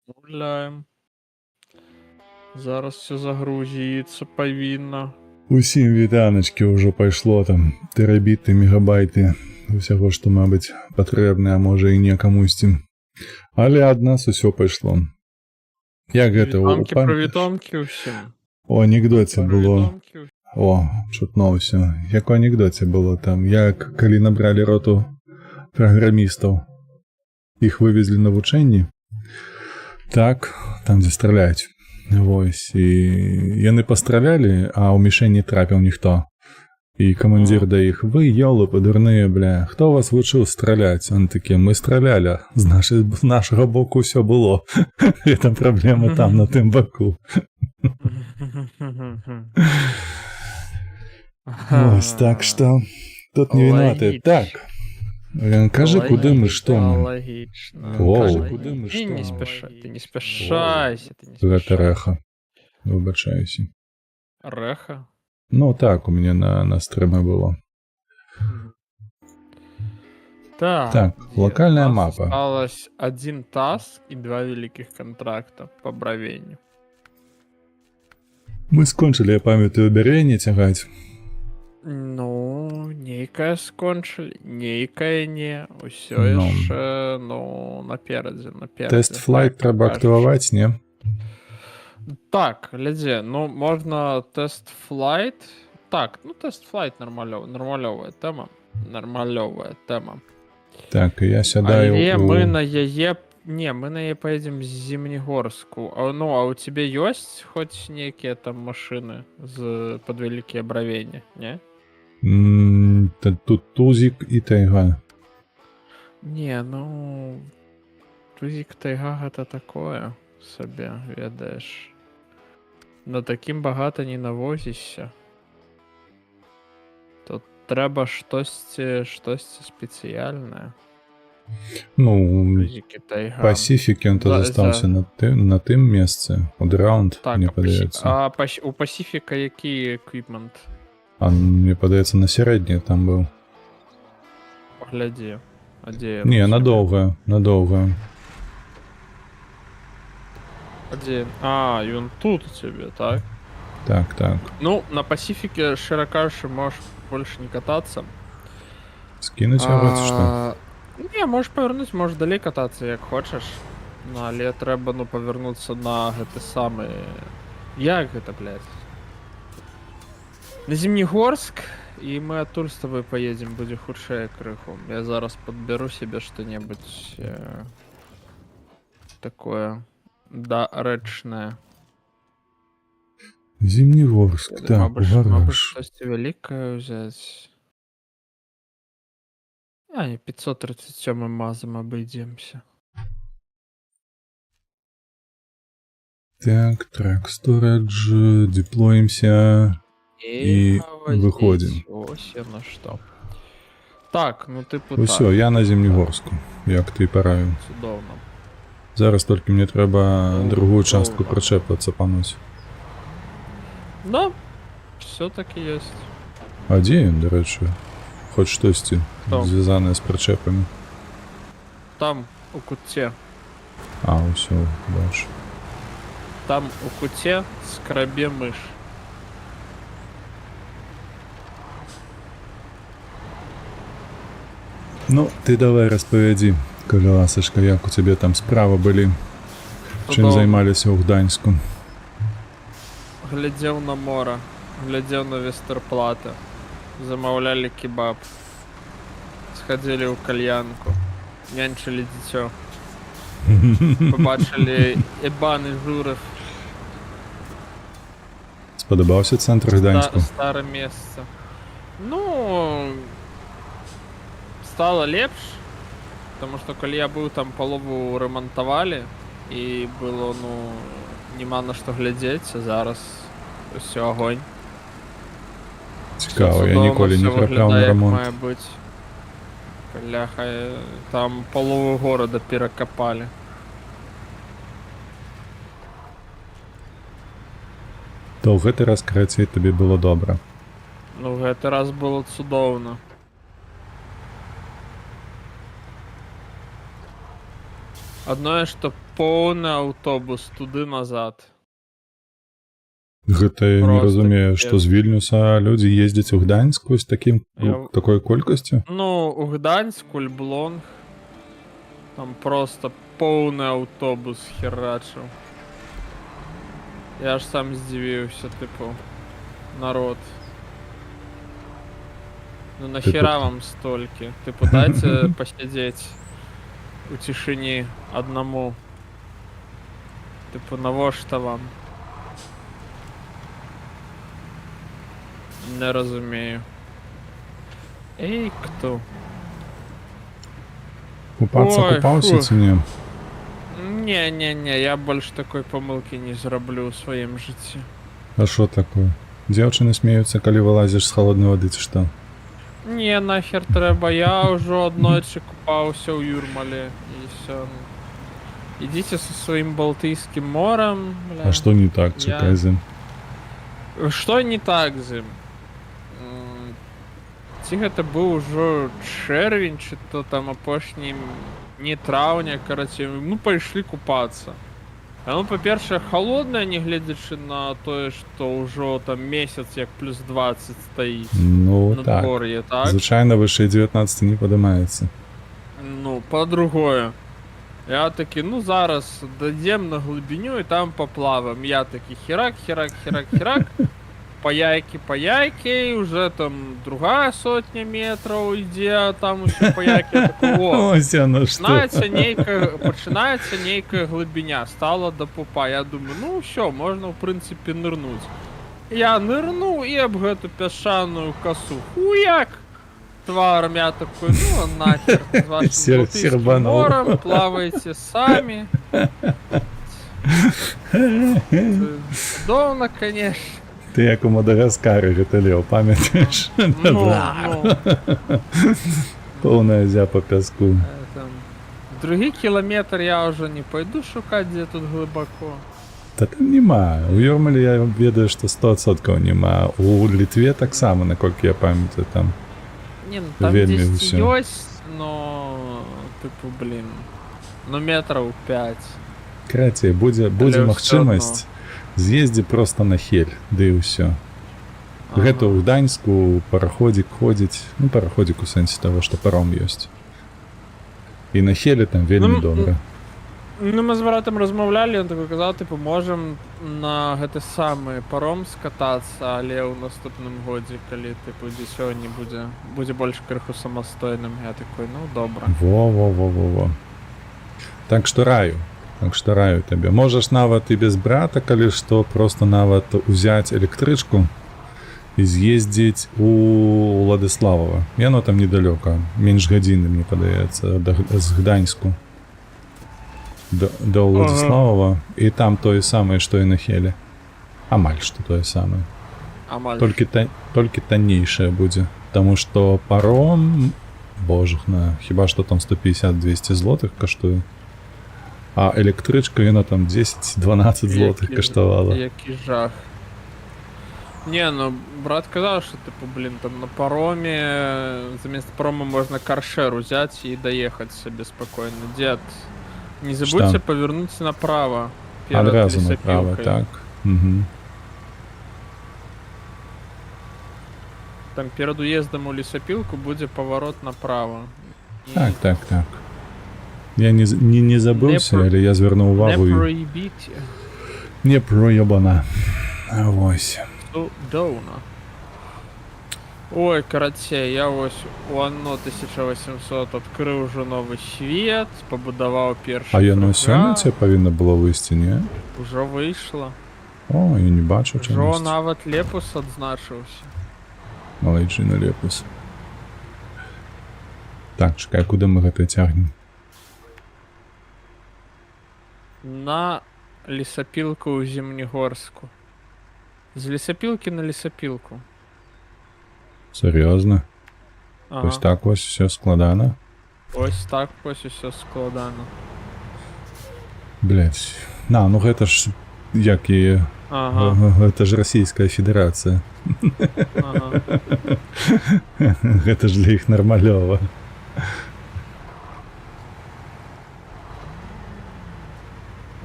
Гуляем. Зараз все загрузится павінна. Усім вітаночки, ўжо пайшло там тэрабіты, мегабайты усяго, што, мабыць, патрэбна, а можа і не камусьці. Але ад нас усё пайшло. Як гэта ў Вітомкі, прывітомкі ўсім. У анекдоце было. Прывітомкі ўсім. О, чутно ўсё. Як у анекдоце было там, як калі набралі роту праграмістаў, іх вывезлі на вучэнні. Так, там дзе страляюць. Вось, і яны пастралялі, а ў мішень не трапіў ніхто. І камандзір да іх: вы, ёлупы, дурныя, бля, хто вас вучыў страляць? Он такі: мы стралялі, з нашага боку ўсё было. Гэта праблема там, на тым баку. Вось, так што тут не вінаваты. Так, кажы, куды мы, што мы? Лагічна. Кажы, куды мы, Ты што? не спяшай, ты не спяшайся, ты не Гэта спяшай. рэха. Выбачаюся. Рэха? Ну так, у мяне на стрыме было. Так, Так, локальная у нас мапа. Осталось один таск и 2 великих контракта по бравенню. Мы скончылі, я памятаю, бярэнне цягаць. Ну, нейкае скончылі, нейкае не. Усё Ну. яшчэ, наперадзе. Тэст-флайт трэба актываваць, не? Так, глядзі, можна тэст-флайт. Так, тэст-флайт нармалёвая тэма. Нармалёвая тэма. Так, і я сядаю Але у... мы на яе... Не, мы на яе поедем з Зімнегорску. А у тебе ёсць хоць нейкія там машыны под вялікія бравенні, не? Тут тузік і тайга. Не, тузік тайга гэта такое сабе, ведаеш. На такім багата не навозішся. Тут трэба штосьці спецыяльнае. Ну, Тайга. Пасіфік ён то застаўся на тым месцы. Од раунд, Так, мне падаецца. А у Пасіфіка які эквіпмент? А мне падаецца, на сярэдні там быў. Паглядзі. А дзе? Не, надоўгая. А дзе? А, ён тут у цябе, так? Так. На Пасіфіке, шчыра кажучы, можаш больш не катацца. Скінуць яго, ці што? Не, можаш павярнуць, можаш далей катацца, як хочаш. Але трэба, павярнуцца на гэты самы... Як гэта, блядь? На Зімнегорск, і мы адтуль з табой паедзем, будзе хутчэй крыху. Я зараз падбяру себе што-небудзь такое дарэчнае. Зімнегорск, так, Мабыць, гараж. штосьці вялікае ўзяць. Не, 537 мазам абыдземся. Так, трак storage, деплоимся і выходзім. Ось яно што. Так, тыпу Усё, я на Зімнегорску, як ты параіў. Цудоўна. Зараз толькі мне трэба другую частку прычэпа цапануць. Да, все-таки ёсць. А дзе ён, дарэчы? Хоць штосьці Хто? звязанае з прычэпамі. Там у куце. А, ўсё, бачу. Там у куце скрабе мыш. Ну, ты давай распавядзі, калі ласачка, як у цябе там справа былі. Чым займаліся ў Гданьску? Глядзеў на мора, глядзеў на Вестэрплата. Замаўлялі кебаб. Схадзілі ў кальянку. Нянчылі дзіцё. Побачылі ебаны журов. Спадабаўся цэнтр Гданьску? Старое месца. Стало лепш, потому что калі я быў там, палову рамантавалі і было, нема на што глядзець, а зараз усё агонь. Цікава, я ніколі не трапляў на рамонт. Бляха, там палову горада перакапалі. То ў гэты раз, карацей, табе было добра. Гэты раз было цудоўна. Адное, што поўны аўтобус туды-назад. Гэта я не Просто разумею, капец. што з Вільнюса людзі ездзяць у Гданьску з Я- такой колькасцю? Ну, у Гданьску, Эльблонг. Там просто поўны аўтобус херачыў. Я аж сам здзівіўся, тыпу, народ. Ну нахера вам столькі? Тыпу, дайце пасядзець у цішыні аднаму. Тыпу, навошта вам? Не разумею. Эй, кто? Купацца Ой, купаўся фу. ці не? Не-не-не, я больш такой памылкі не зраблю ў сваім жыцці. А што такое? Дзяўчыны смеюцца, калі вылазіш з халоднай вады, ці што? Не, нахер трэба, я ўжо аднойчы купаўся ў Юрмале і всё. Ідзіце са сваім Балтыйскім морам, бля. А што не так, чакай з ім? Што не так з ім? Ці гэта быў ужо чэрвень, ці то там апошні не траўня, карацей, мы пайшлі купацца. Ну, па-першае, халоднае, нягледзячы на тое, што ўжо там месяц як плюс 20 стаіць Ну на так. двор'е, так? Звычайна вышэй 19 не падымаецца. Ну, па-другое. Я такі, ну зараз дадзем на глыбіню і там паплаваем. Я такі херак, па яйкі, уже там другая сотня метраў ідзе, там усё па яйкі. Я такой, о, Ось яно што. пачынаецца нейкая глыбіня, стала да пупа. Я думаю, ну ўсё, можна ў прынцыпе нырнуць. Я нырнуў і аб гэту пясчаную касу. Хуяк! Тваром я такой, ну нахер, з вашим Балтыйскім Сербанул. морем, плавайте самі. Цудоўна, конечно. Ты як у Мадагаскары гэта леў, памятаеш? Ну, Поўная зяпа пяску. Другі кіламетр я ўжо не пайду шукаць, дзе тут глыбако. Та там няма. У Юрмале я ведаю, што 100% няма. У Літве таксама, наколькі я памятаю, там. Не, ну там Вельмі дзесьці ўсё. ёсць, но, тыпу, блин, ну метраў 5. Карацей, будзе ўсё магчымасць з'ездзі проста на Хель, ды і ўсё. Гэта ў Гданьску параходзік ходзіць, ну параходзік у сэнсе таго, што паром ёсць. І на Хеле там вельмі добра. Ну, мы з братам размаўлялі, ён такой казаў, тыпу, можам на гэты самы паром скатацца, але ў наступным годзе, калі, тыпу, дзе сёння будзе больш крыху самастойным. Я такой, ну, добра. Во. Так што раю табе. Можаш нават і без брата, калі што, просто нават узяць электрычку і з'ездзіць у Владыславова. Яно там недалёка, менш гадзіны, мне падаецца, з Гданьску да Владыславова, і там тое самае, што і на Хеле. Амаль што тое самае. Амаль. Толькі таннейшае будзе, таму што паром, божухна, хіба што там 150-200 злотых каштуе. А электрычка, яна там 10-12 злотых каштавала. Які жах. Не, ну, брат казаў, што, тыпу, блин, там на пароме, замест парома можна каршер узяць і даехаць сабе спакойна. Дед, не забудьте павернуць направо. Адразу направо, так. Угу. Там перад уездам у лесапілку будзе паварот направо. Так. Я не забыўся, але я звярнуў увагу. Не проебіце. Не проебана. Вось. Цудоўна. Ой, карацей, я вось у анно 1800 адкрыў ужо новы свет, пабудаваў першы. А яно сёння цябе павінна было выйсці, не? Ужо выйшла. О, я не бачу Ужо чамусьці. нават лепус адзначыўся. Малайчына лепус. Так, чакай, куды мы гэта цягнем? На лесапілку ў Зімнегорску. З лесапілкі на лесапілку. Сур'ёзна? Ага. Вось так вось усё складана? Ось так вось усё складана. Блядь. Ну гэта ж як і... Ага. Гэта ж Расійская Федэрацыя. Ага. Гэта ж для іх нармалёва.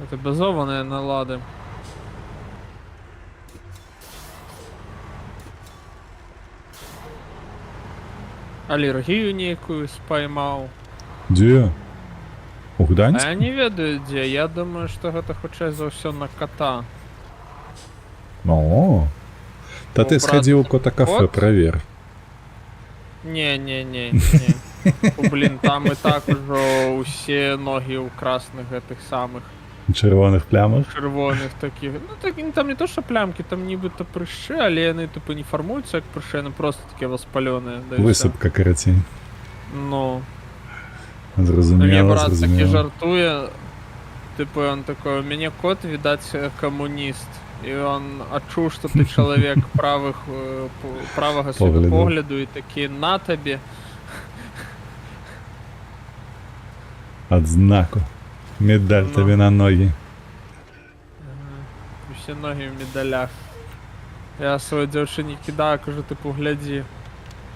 Это базованные налады. Аллергію нейкую спаймаў. Дзе? У А Гданьску? я не ведаю дзе, я думаю, што гэта хутчэй за ўсё на кота. О, та Ну, ты брат, схадзіў у кота-кафе, кот? правер. Не. Блін, там і так ужо усе ногі ў красных гэтых самых Чырвоных плямах. чырвоных такіх. Ну так там не то, што плямкі, там нібыта прышы, але яны тупо не фармуюцца як прышы, яны просто такія васпалёныя. Да і ўсё. Высыпка карацей. Ну. Мне Зразумела, брат такі зразумела. жартуе, типу, он такой, у мяне кот, відаць, камуніст. І он адчуў, што ты чалавек правага Погляду. светапогляду і такі на табе. Адзнаку. Медаль Ну. табе на ногі. Усе ногі ў медалях. Я сваёй дзяўчыне кідаю, кажу, типу, глядзі.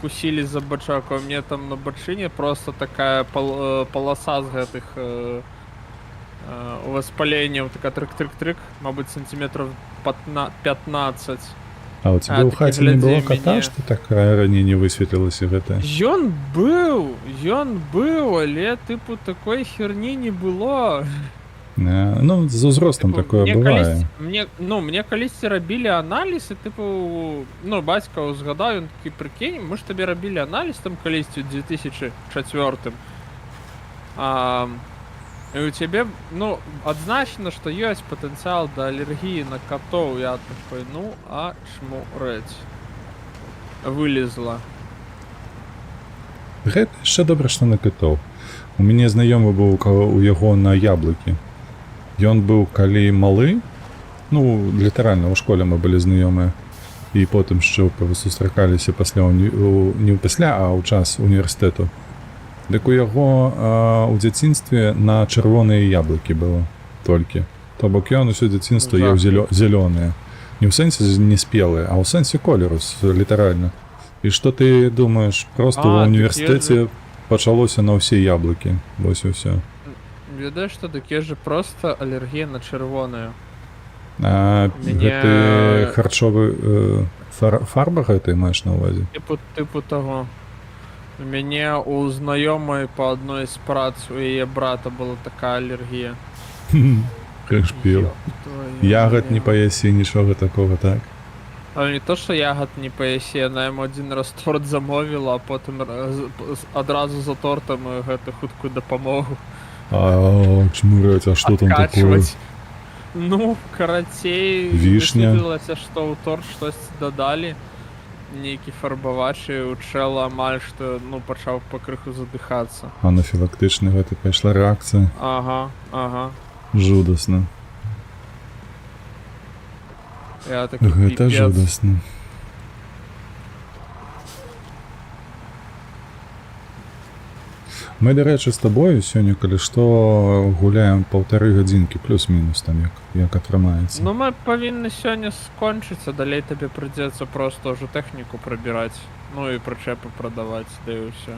Кусілі за бачок, а у мне там на бачыне просто такая полоса з гэтых воспаленняў, така трык-трык-трык, мабыць, сантиметров 15. А у цябе ў такі хаце не глядзі было кота, мяне. што так раней не высветлілася гэта? Ён быў, але, типу, такой херні не было. Ну, з узростам Типу, такое бывае. Мне калісьці рабілі аналіз, і, типу, ну, бацька узгадаў, ён такі, прыкінь, мы ж табе рабілі аналіз там калісьці ў 2004. І у цябе, ну, адзначана, што ёсць патэнцыял да алергіі на катоў. Я такой, ну, а шмурэць. Вылезла. Гэта яшчэ добра, што на катоў. У мяне знаёмы быў у яго на яблыкі. Ён быў калі малы, ну, літаральна, у школе мы былі знаёмыя. І потым яшчэ сустракаліся пасля, не пасля, а ў час універсітэту. Дык у яго у дзяцінстве на чырвоныя яблыкі было толькі. То бок ён усё дзяцінства еў зялёныя. Не ў сэнсе не спелыя, а ў сэнсе колеру, літаральна. І што ты думаеш, проста ў універсітэце пачалося на ўсе яблыкі. Вось і ўсё. Ведаеш, што таке же просто алергія на чырвоныя. Гэты харчовы фарба гэтай маеш на ўвазе? Типу таго. У мяне у знаёмай па адной з прац у яе брата была такая алергія. Как шпіл. Ягад не паясі, нічога такога, так? Але не то, што ягад не паясі, яна яму адзін раз торт замовіла, а потым адразу за тортам гэту хуткую дапамогу. Чмыраць, а што там такое? Адкачваць. Ну, карацей, Вішня. высветлілася, што ў торт штосьці дадалі. Нейкі фарбавач, і у чэла амаль што, ну, пачаў пакрыху задыхацца. Анафілактычна гэта пайшла рэакцыя. Ага. Жудасна. Я такі Гэта піпец. жудасна. Мы, дарэчы, з табою сёння, калі што, гуляем 1,5 гадзінкі, плюс-мінус там, як атрымаецца. Ну, мы павінны сёння скончыць, а далей табе прыйдзецца проста ўжо тэхніку прабіраць. Ну і прычэпы прадаваць, да і ўсё.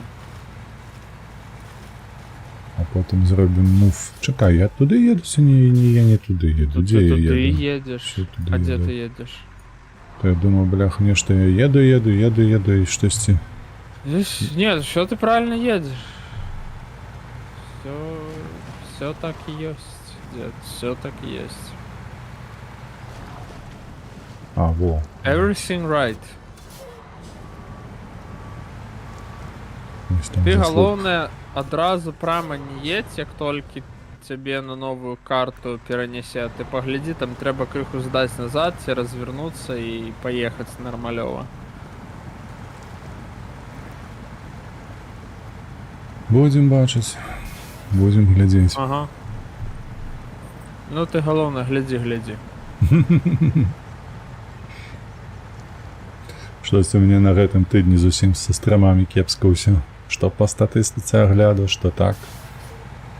А потым зробім мув. Чакай, я туды еду, ці я не туды еду? Дзе я еду? Ты едзеш. Що туди А дзе еду? ты едзеш? То я думаю, бляха, нешта я еду і штосьці. Не, що ти правильно едешь? Все так и есть, дед, все так и есть. А, во. Everything right. Ось там Ты заслуг. галоўнае адразу прямо не едь, як толькі цябе на новую карту перанясе. Ты паглядзі, там трэба крыху здаць назад, ці развернуцца і паехаць нармалёва. Будзем бачыць. Будзем глядзець. Ага. Ну ты галоўнае глядзі. Штосьці мне на гэтым тыдні зусім са страмамі кепска ўсё. Што па статыстыцы агляду, што так.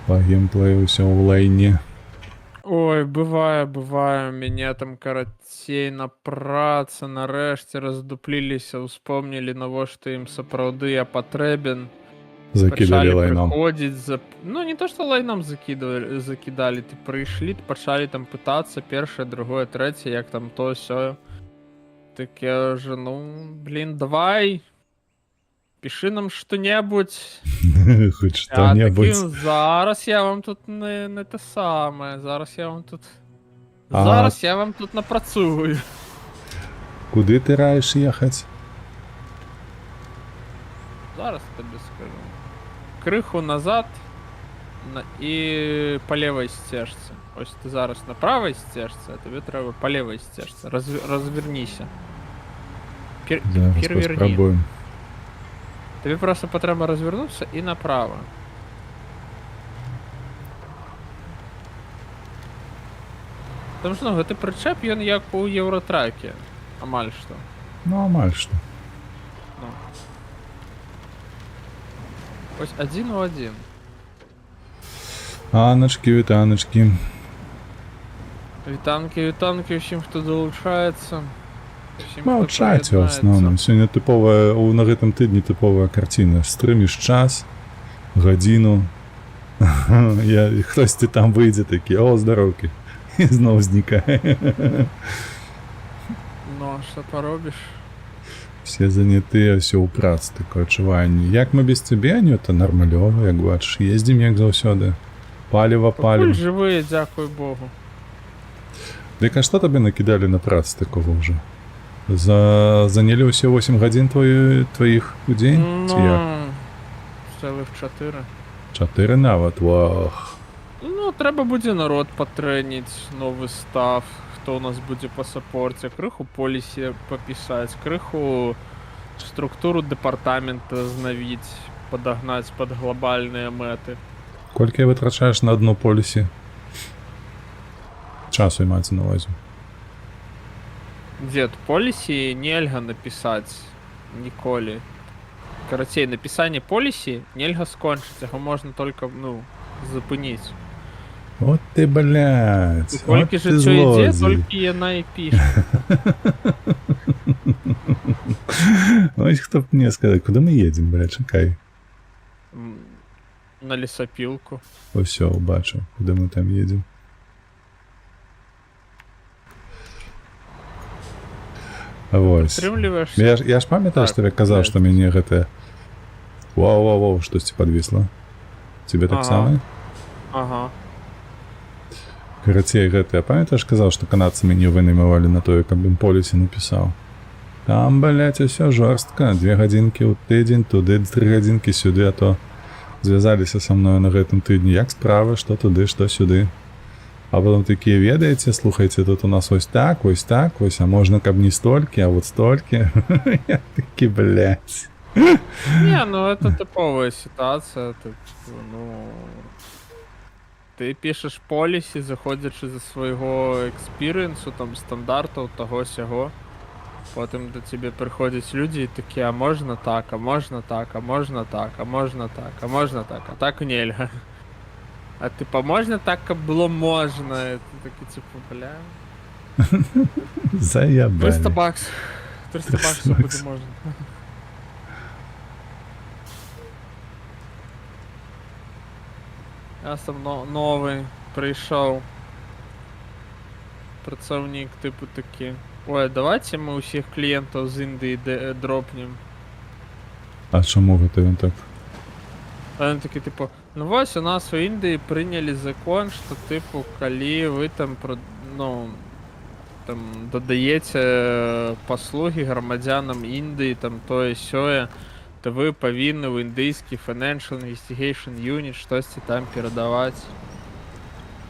Па геймплею ўсё ў лайне. Ой, бывае, у мяне там карацейна праца, нарэшце раздупліліся, успомнілі, навошта ім сапраўды я патрэбен. Закидали лайном. приходить ну не то что лайном закидали, ты прийшли, почали там пытаться першее, другое, третє, як там то сьо. Таке вже, ну, блін, давай, пиши нам що-небудь. Хоть А таким, что-нибудь. зараз я вам тут не те саме, зараз я вам тут. А- Зараз я вам тут напрацюю. Куди ти раєш їхати? Зараз тобі скажу. Криху назад і по лівій стежці. Ось ти зараз на правій стежці, а тобі треба по лівій стежці. Розвернися. Зараз Переверни. попробуємо. Тобі просто потрібно розвернутися і направо. Тому що, ну, гэты причеп, він як у Євротракі. Амаль що. Ну, а маль що. Ну. Ось 1 в 1. Аночки, вітаночки. Вітанки всім, хто долучається. Всім, Мовчать в приєднається. основному. Сьогодні типова, на гэтым тижні типова картина. Стримиш час, годину. Хтось ти там вийде такий, о, здоровки. І знову зникає. Ну, а що поробиш? Всі заняті, все у праці, таке відчування. Як ми без тебе, Аню, то нормальово, як бачиш. Їздимо, як завсюди. Паліво, Пуль паліво. живі, дякую Богу. Дика, що тобі накидали на працю такого вже? Заняли усі 8 годин твоїх у день? Чи як? Ну, цілих 4. 4 навіть, вах. Ну, треба буде народ потренить, новий став, хто у нас буде по саппорті, криху полісі пописати, криху структуру департаменту зновить, подогнать під глобальні мети. Скільки витрачаєш на одну полісі? Часу мається на увазі. Дед, полісі нельга написати ніколи. Короче, написання полісі нельга скончити, його можна тільки, ну, зупинити. От ти, блядь. Сколько От же ти что идея, злодій. только и она и пишет. Ось хто б мені сказав, куди ми їдемо, блядь, чекай. На лесопилку. Ось все, бачу, куди ми там їдемо. Ось. Стримливаешься? Я ж пам'ятаю, що я казав, блядь. що мені гэта... Вау, щось підвисло. Тебе так Ага. само? Ага. Короче, гэта, я памятаешь, казав, що канадці мені винаймували на той, каб ім полісі написав. Там, блядь, усё жорстко. 2 годинки у тиждень, туди 3 годинки сюди, а то зв'язалися со мною на гэтым тижні. Як справи, що туди, що сюди. А потом такі, ведаете, слухайте, тут у нас ось так, а можна каб не стольки, а вот стольки. Я такі, блядь. Не, ну это типовая ситуация. Ты, ну, ты пишешь полісі, заходячи за свого експірієнсу, там, стандарту, того сього. Потім до тебе приходять люди і такі, а можна так, а можна так, а можна так, а можна так, а можна так, а так нельга. А типа, можна так, як було можна. І ти такий, типу, бля. 300 Заябали. баксів. 300 баксів буде можна. Я сам новий прийшов. Працівник, типу, такий. Ой, давайте ми усіх клієнтів з Індії дропнем. А чому гэта він так? А він такий, типу, ну ось у нас у Індії прийняли закон, що, типу, коли ви там, ну, там, додаєте послуги громадянам Індії, там, тое сьоє, то ви повинні в індійський Financial Investigation Unit щось там передавати.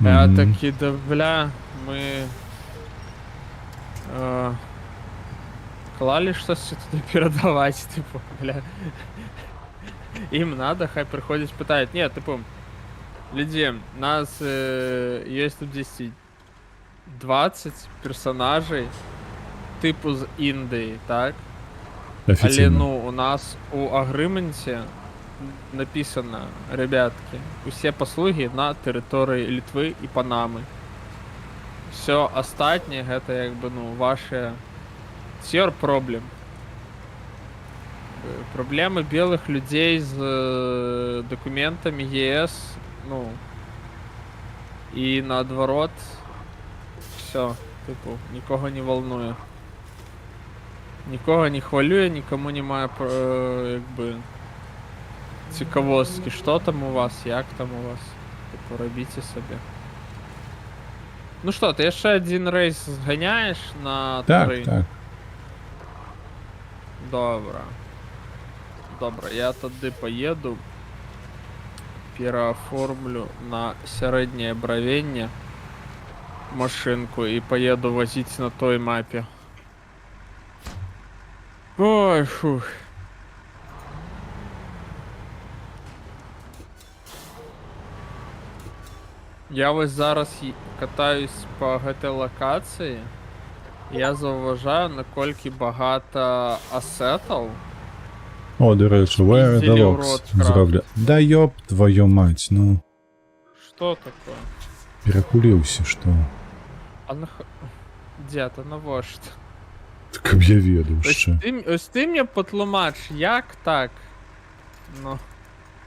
Я Мгм. такий, да бля, ми клали щось туди передавати, типу, бля. Им надо, хай приходять, питають. Ні, типу, люди, нас є тут десь 20 персонажей, типу з Індії, так? Але, Офіційно. ну, у нас у агрименті написано, ребятки, усі послуги на території Литви і Панами. Все остатнє, это якби, ну, ваше... It's your problem. Проблемы белых людей з документами ЕС, ну, і наадварот, все, типу, нікого не волнує. Нікого не хвилює, нікому немає, якби, цікавостки, що там у вас, як там у вас. Типу, робіть собі. Ну що, ти ще один рейс зганяєш на 3? Так. Добре. Добре, я тоді поїду, переоформлю на середнє бровіння машинку і поїду возити на той мапі. Ой, фух. Я ось зараз катаюсь по ГТ локації. Я зауважаю, наскільки багато асетів. О, до речі, Where the Спіздили в Locks рот крафт. зроблять. Да ёб твою мать, ну, Что такое? перекулився, что. А дед, а на що? Так б я ведав Ось ще. ось ти мені потлумач, як так? Ну,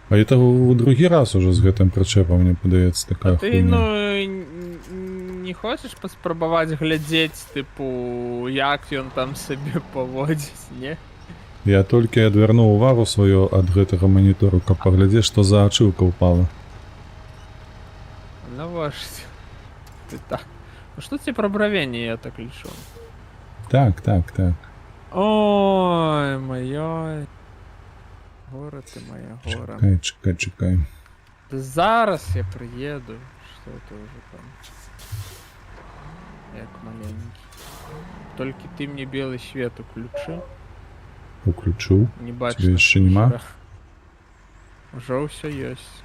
А это у другий раз уже з гэтым причепом, мені подається, така а ти, хуйня. ну, не хочеш поспробувати глядеть, типу, як він там собі поводить, ні? Я тільки відвернув увагу свою від гэтага монітору, каб поглядець, що за ачивка впала. На що? Ти так. Ну що ці про бровення, я так лічу? Так. Ой, моя. Горе ти моя, горе. Чекай. Да зараз я приеду. Что это уже там? Як маленький. Только ты мне белый свет включи. Уключу. Не бачу. Тебе ще нема? Уже все есть.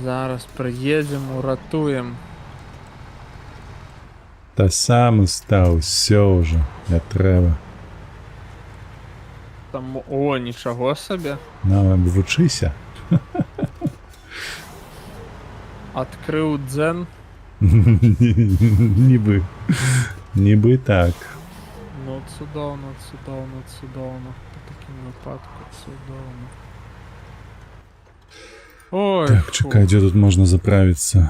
Зараз приедем, уратуем. Та сам став, все уже, не треба. Там, о, ничего себе. Нам вчися. Открыл дзен. Ніби так. Ну, цудовно. По таким випадку цудовно. Ой, Так, фу. чекай, де тут можна заправитися?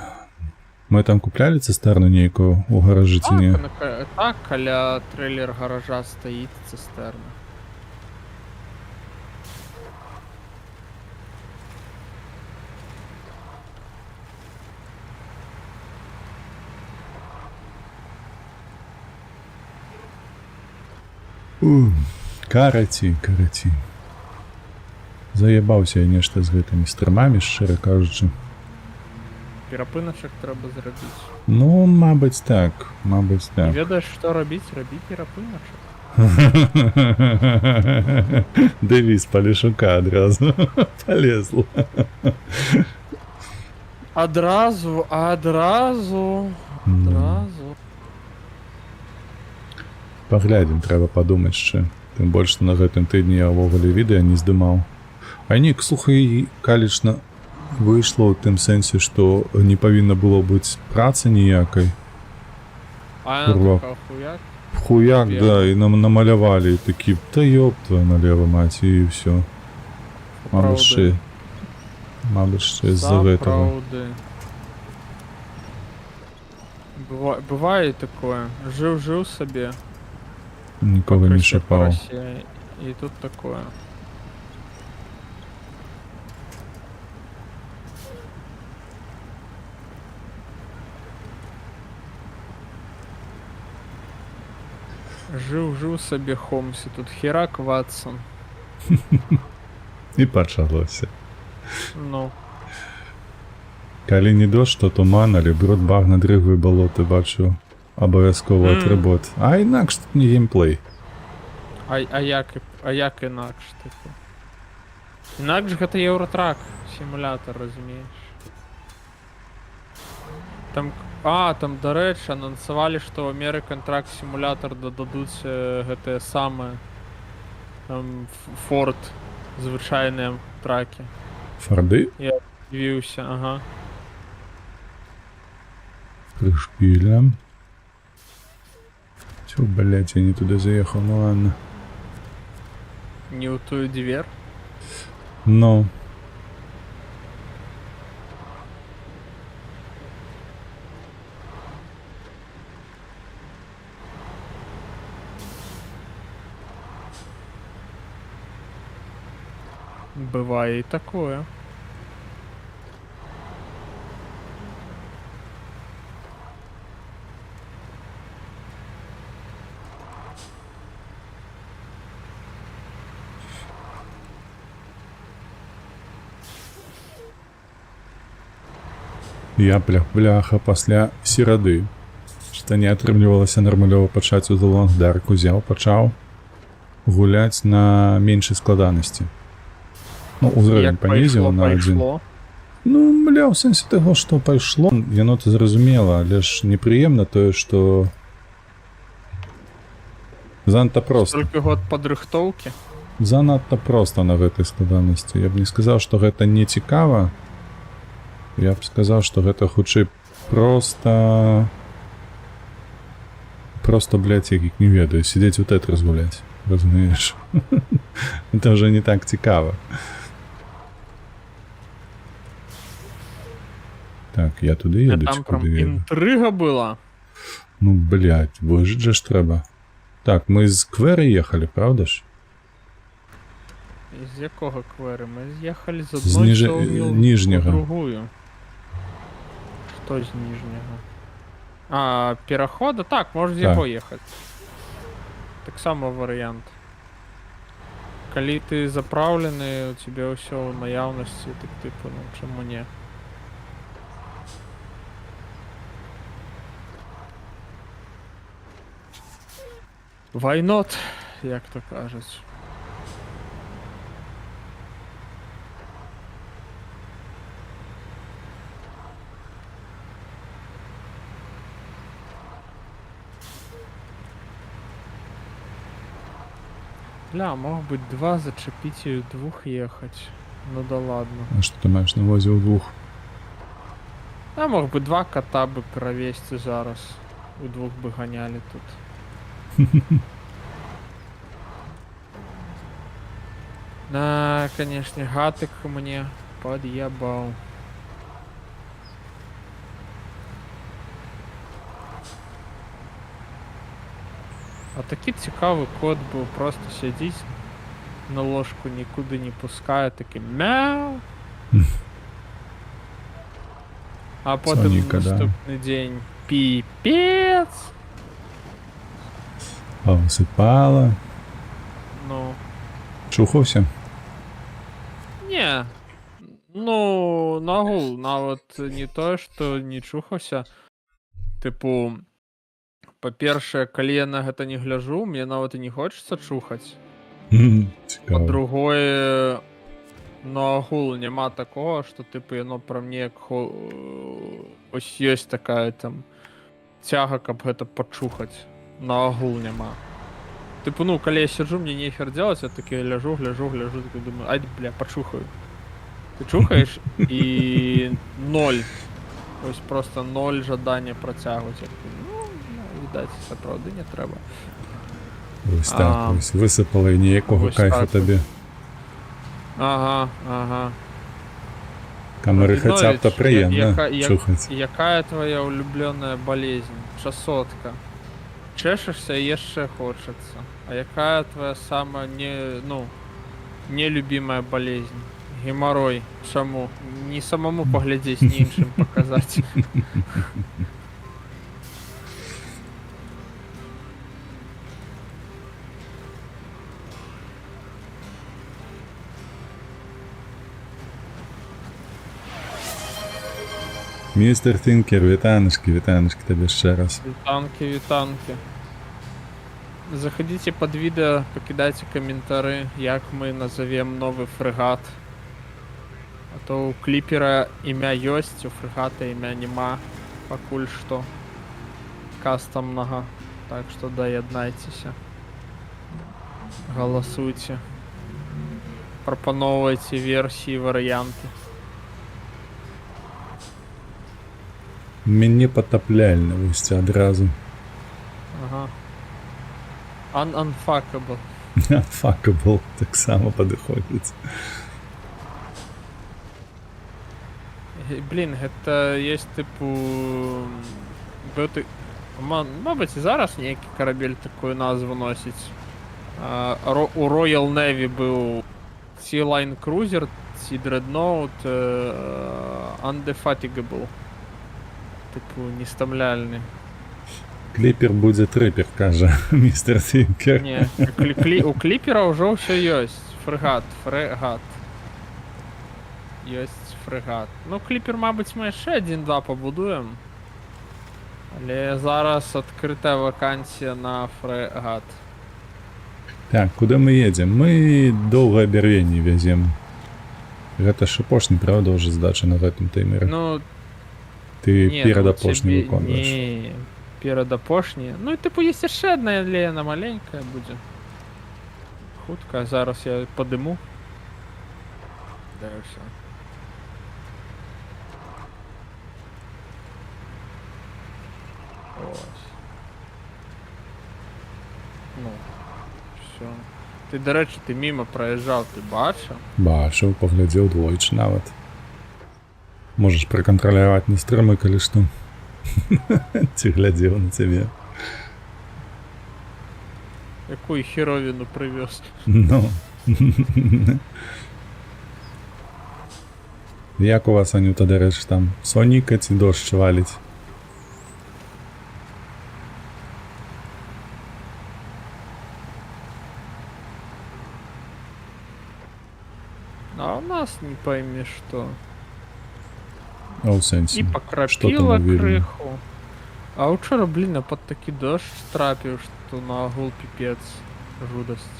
Ми там купляли цистерну ніяку у гаражі ці ні? Так, каля трейлер гаража стоїть цистерна. Караті. Заєбався я нешта з гэтымі стрімами, щиро кажучи. Перапиначок треба зробити. Ну, мабуть так. Не ведаєш, що робити? Робіть перапиначок. Девіз Полішука одразу полезло. Одразу. Поглядім, треба подумати ще. Тим більше на гэтым тижні я ввогуле відео не здимав. А нік, слухай, калічна вийшло в тим сенсі, що не повинно було бути праці ніякої. А Курва. вона така хуяк. Хуяк, Верно. да, і нам намалювали, і такі, та ёб твою налево, мать, і все. Мабуть, ще з-за этого. Правди. Бывает такое. Жил себе. Нікого не шипав. И тут такое. Жил себе Холмс, и тут херак Ватсон. І почалося. Ну, Коли не дощ, то туман, але брод багна дригви болоти, бачу обов'язково атрибут. А інакше тут не геймплей. а як інакше, типу? Інакше це Євротрак симулятор, розумієш? Там, до речі, анонсували, що в American Truck Simulator додадуть те саме Ford, звичайні траки. Форди? Дивився, ага. Пришпилем. Тьфу, блядь, я не туда заехал, ну ладно. Не у тую двер. Ну. Бывает и такое. Я бляха пасля серады, што не атрымлівалася нармалёва пачаць у Лонгдарк, узяў, пачаў гуляць на меншай складанасці. Ну, узровень панізіў на адзін. Ну, бля, ў сэнсе таго, што пайшло, яно то зразумела, але ж непрыемна тое, што занадта проста. Только год падрыхтоўкі. Занадта проста на гэтай складанасці. Я б не сказаў, што гэта не цікава. Я б сказаў, што гэта хутчэй проста, блядь, як не ведаю, сидзець у Тетрис гуляць, разумееш? Это уже не так цікава. Так, я туды еду, Там прям куды еду? інтрыга была. Ну, блядь, выжить же ж трэба. Так, мы з Квэры ехалі, правда ж? З якога квери? Ми з'їхали з З одної сторони ніжнього. в другую. Що з ніжнього? А, перехода? Так, можеш з його їхати. Так само варіант. Коли ти заправлений, у тебе все в наявності, так типу, ну чому ні? Why not, як то кажуть. Бля, мог быть два зачепить и двух ехать. Ну да ладно. А што ты маеш на увазі ў двух? А мог бы два кота бы провести зараз. У двух бы гоняли тут. Да, конечно, гатик мне подъебал. А такий цікавий кот був, просто сидіть на ложку, нікуди не пускає, такий мяу. А потім Соніка, наступний день піпець. А висипала. Ну. Чухався? Не. Ну, нагул, нават не то, што не чухаўся. Типу, па-першае, калі я на гэта не гляжу, мне нават і не хочацца чухаць. Цікава. Па-другое, нагул няма такого, што типу яно пра мне як ось ёсць такая там цяга, каб гэта пачухаць. Нагул няма. Типу, ну, калі я сиджу, мне нехер делать, я таки гляжу, таки думаю, ай, бля, почухаю. Ты чухаешь, и ноль. То есть просто ноль жадания протягивать. Ну, видать, сапраўды не треба. Ось так, ось висипала і ніякого кайфу тобі. Ага. Камери хоча б то приємно чухать. Якая твоя улюбленная болезнь? Часотка. Чешешься и еще хочется. А какая твоя самая нелюбимая болезнь? Геморрой. Чему? Не самому поглядеть, не іншим показать. Містер Тінкер, вітаночки тобі ще раз. Вітанки. Заходите под видео, покидайте комментарии, як мы назовем новый фрегат. А то у клипера імя ёсць, у фрегата імя нема, пакуль што. Кастомного. Так что доєднайтесь. Голосуйте. Пропановывайте версии, варианты. Мяне патапляльна вось адразу. Ага. Unfuckable. Unfuckable таксама падыходзіць. Блін, гэта есть тыпу... Быў ты... Мабыць, і зараз нейкі карабель такую назву носіць. У Royal Navy быў Sea Line Cruiser, Sea Dreadnought, Undefatigable. Тыпу, нестамляльны. Кліпер будзе трыпер, кажа містер Тінкер. Не, у кліпера ўжо ўсё ёсць. Фрегат. Ёсць фрегат. Ну, кліпер, мабыць, мы яшчэ 1-2 пабудуем. Але зараз адкрытая вакансія на фрегат. Так, куды мы едзем? Мы доўгае бярвенне вязем. Гэта ж апошні, правда, ўжо здача на гэтым таймеры? Ну, Ты не, перад ну, апошнім цябе- выконваеш. Не, перад апошні. Ну, і тыпу, есть яшчэ адна, але яна маленькая будзе. Хутка, зараз я падыму. Да, і ўсё. Ось. Ну, все. Ты, до речі, ти мимо проїжджав, ти бачив? Бачыў, паглядзеў двойчы нават. Можаш пракантраляваць на стрымы, калі што. Ці глядзеў на цябе. Якую херовіну привез? Ну. Як у вас, Анюта, дарэчы, там соніка ці дождж валіць? А у нас не пойми что. А ў сэнсе? І Што покрапіла там у Вільні? крыху. А учора, блін, я пад такі дождж трапіў, што на агул піпец. Жудасць.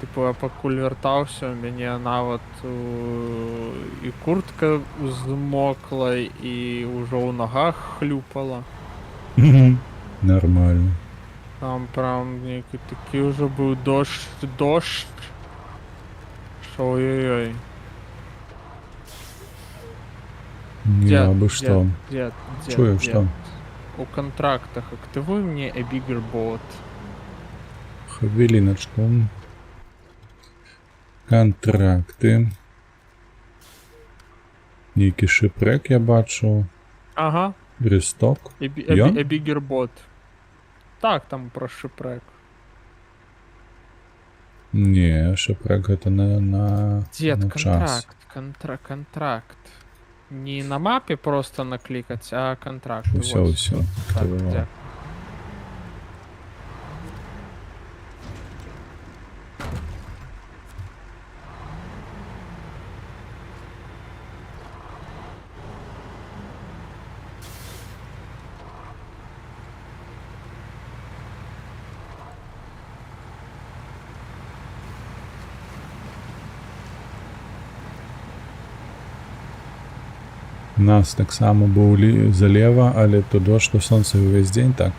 Типу, я пакуль вяртаўся, у мяне нават і куртка змокла, і ўжо ў нагах хлюпала. Нормально. Там прям нейкі такі ўжо быў дождж. Што ой-ой-ой. Я бы што. Дед, Чую, што? У контрактах активуй мне a bigger boat. Хвилиночку. Контракты. Нейкі шипрек я бачу. Ага. Ресток. A bigger boat. Так, там про шипрек. Не, шипрек гэта на Дед, на час. контракт. Не на мапе просто накликать, а контракт. Усё. Так, Активував. дякую. У нас таксама быў залева, але то дождж, то сонца ўвесь дзень, так?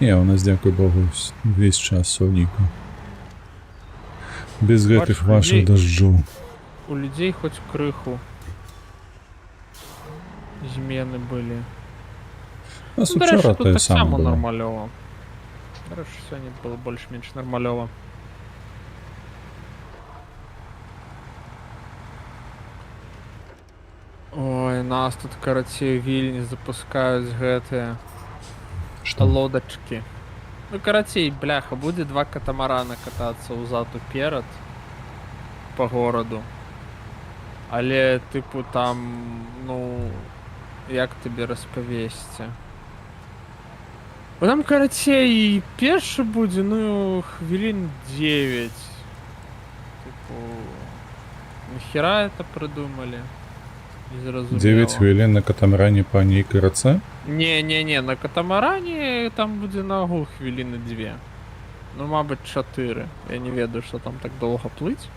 Не, у нас, дзякуй Богу, увесь час соніка. Без гэтых вашых дажджоў. У людей хоть крыху змены были. У нас Ну, до речі, учора тут тое так само саме было. нормальово. До речі, сьогодні було більш-менш нормальово. Ой, нас тут, карацей, вільні запускаюць гэтыя Што? лодачки. Ну, карацей, бляха, будзе 2 катамарана катацца ўзад уперад по гораду. Але, типу, там, ну, як табе распавесці? Там, карацей, першы будзе, ну, хвілін 9. Типу, нахера это придумали? Незразумела. 9 хвілін на катамаране па нейкай рацэ? Не, на катамаране там будзе на агул хвіліны 2. Ну, мабыць, 4. Я не ведаю, што там так доўга плыць.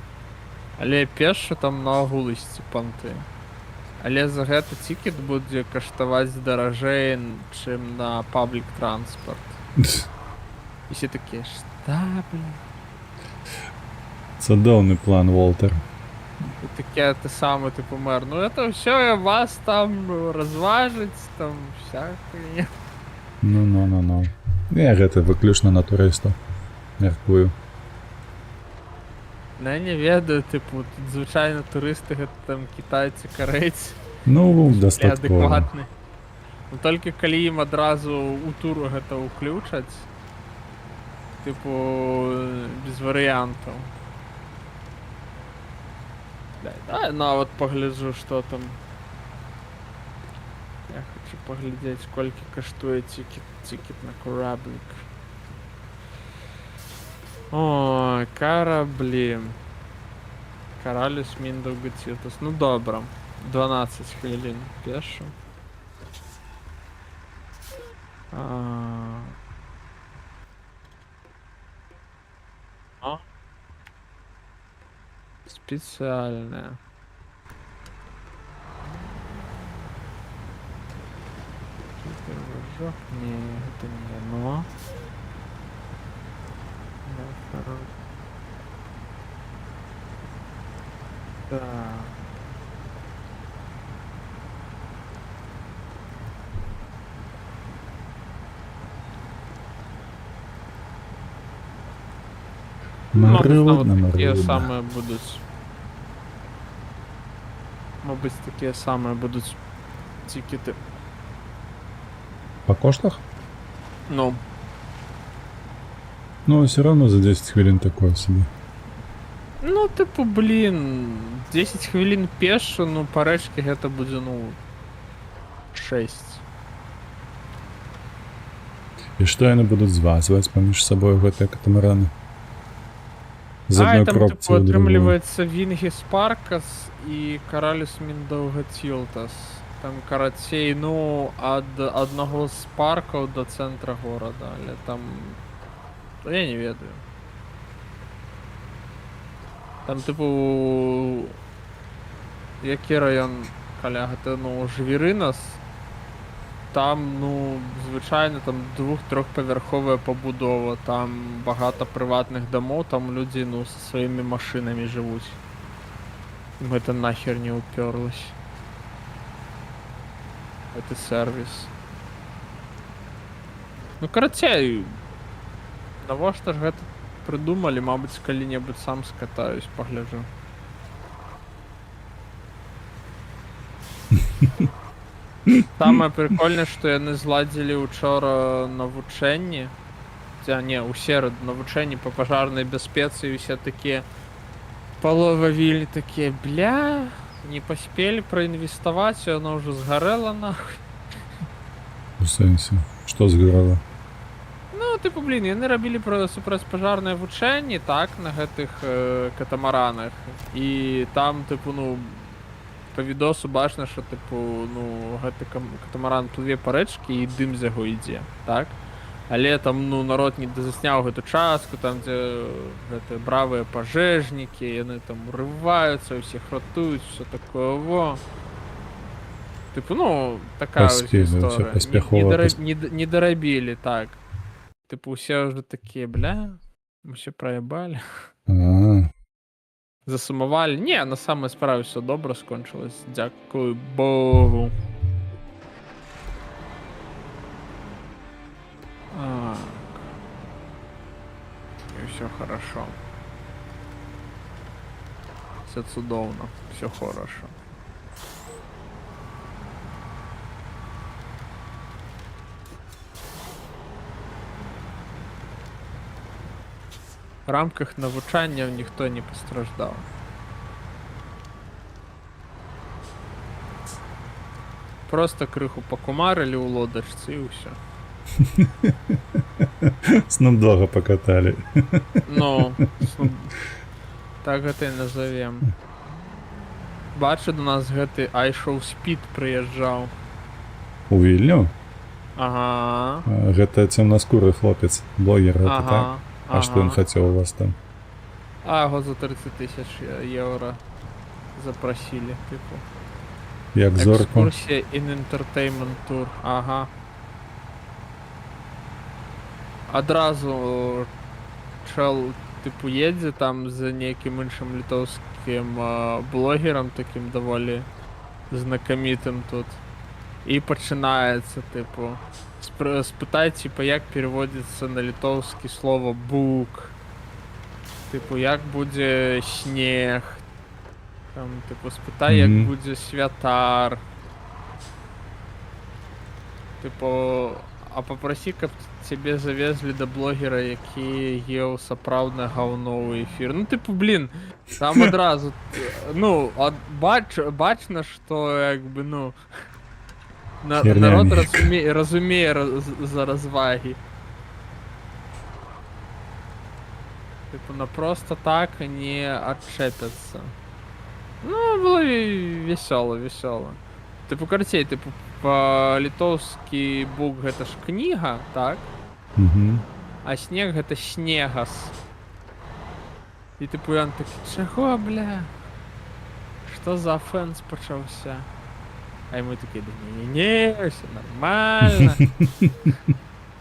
Але пешша там на агул ісці панты. Але за гэта тікет будзе каштаваць даражэй, чым на паблік транспорт. І все такія, што, блин? Цудоўны план, Волтер. І таке те саме, типу, мер. Ну це все вас там розважить, там всяке. Ну. Я гэта выключна на турыстаў мяркую. Ну, я не ведаю, типу, тут звичайно туристи, гэта там китайці, корейці, Ну, бля, дастаткова. адекватны. Ну толькі калі ім адразу у туру гэта ўключаць, типу, без варыянтаў. Дай нават пагляджу, што там. Я хочу паглядзець, колькі каштуе тикет на кораблік. Ой, караблі. Каралюс Міндов Гацютас. Ну добра. 12 хвилин пешу. Специальная. Не, это не оно. Да. Марудна. Такие самые будут. Мабуть, такие самые будут тикеты. По коштах? Ну. Ну, все равно за 10 хвилин такое себе. Ну, типу, блін, 10 хвилин пешу, ну, по речці гэта будзе, ну, 6. І што яны будуць звазваць паміж сабой гэтыя катамараны? З адной там, кропцы типу, ў другую. атрымліваецца Вінгіс Паркас і Каралюс Міндаўга Цілтас. Там, карацей, ну, ад аднаго з паркаў да цэнтра горада, але там... Я не ведаю. Там, типу... Які раён, каля гэта, ну, Жвірынас? Там, ну, звычайна, там 2-3павярховая пабудова, там багата прыватных дамоў, там людзі, ну, са сваімі машынамі жывуць. Ім гэта нахер не ўпёрлась. Гэта сервіс. Ну, карацей, навошта ж гэта прыдумалі, мабыць, калі-небудзь сам скатаюсь, пагляджу. Самае прикольнае, што яны зладзілі учора навучэнні, ў сераду навучэнні па пажарнай бяспецы, і усе такія паловавілі такія, бля, не паспелі праінвеставаць, яно ўжо згарэла нахуй. У сэнсе? Што згарэла? Ну, типу, блін, яны рабілі супрацьпажарнае вучэнні, так, на гэтых катамаранах, і там, типу, ну, по відосу бачна, що, типу, ну, гэты катамаран плыве па рэчкі і дым з яго ідзе, так? Але там, ну, народ не дазасняў гэту частку, там, дзе гэтыя бравыя пажэжнікі, яны там урываюцца, ўсіх ратуюць, все такое, во. Типу, ну, такая ось гісторыя. Не дарабілі, так. Типу, усе ўжо такія, бля, мы все праебалі. Засумавалі. Не, на самай справе все добра скончылось. Дзякуй Богу. И все хорошо. Все цудоўна. Все хорошо. В рамках навучання ніхто не постраждав. Просто крыху покумарили у лодачцы і ўсё. Снупдога покатали. Ну, так гэта і назовем. Бачу, до нас гэты iShow Speed прыязджаў. У Вільню? Ага. Гэта цёмнаскуры хлопец, блогер, гэта так? А што ён хацеў у вас там? Яго за 30 000 евро запросили, типу. Як зорку? Экскурсія in entertainment tour, ага. Одразу чел типу, едзе там з нейкім іншым літоўскім блогерам, такім даволі знакамітым тут. І пачынаецца, типу, спытай, типа, як переводится на літоўскі слово бук. Типу, як будзе снег. Там, типу, спытай, як будзе святар. Типу, а попроси, каб цябе завезлі да блогера, які еў сапраўднае гаўно ў эфір. Ну, типу, блин, там адразу, ну, бачна, што, як бы, ну, народ разумее за развагі. Типу, на просто так не отчепятся. Ну, было весело. Типу, карцей, типу, па-літоўскі бук гэта ж кніга, так? А снег гэта снегас. І типу, ён такі, чаго, бля? Што за афенс пачаўся? А мы такі, не, все нормально.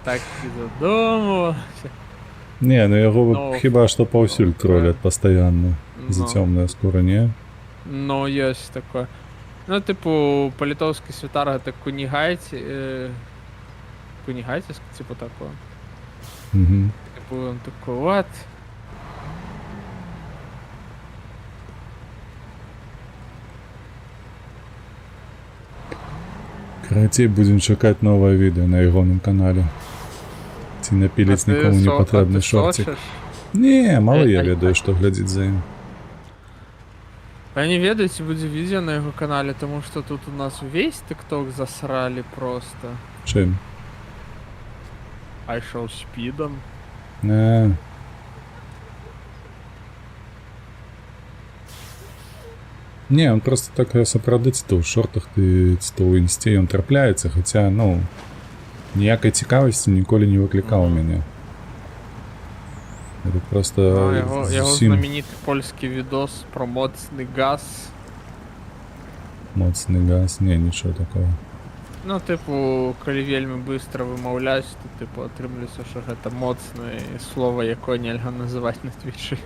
Так і задумывался. Не, ну яго хіба што паўсюль троллят пастаянна. За цёмная скура, не? Ну, ёсць такое. Ну, типу, па-літоўскі святар гэта кунігайце, типу такое. Типу, он такой, what? Карацей, будзем чакаць новае відэо на ягоным канале. Ці напіліць нікому не патрэбны шорцік. Не, мало я ведаю, што глядзіць за ім. А не ведаеце, будзе відео на яго канале, тому што тут у нас увесь тикток засралі просто. Чым? Айшоу спідом. Не, он просто так сапраўды ці то ў шортах, ці то ў інсце ён трапляецца, хаця, ну, ніякай цікавасці ніколі не выклікаў у мяне. Это просто яго знамениты польскі відос про моцны газ. Моцны газ? Не, нічого такого. Ну, типу, калі вельмі быстро вымаўляць, то, типу, атрымлюся, що гэта моцнае слово, якое нельга называць на твічы.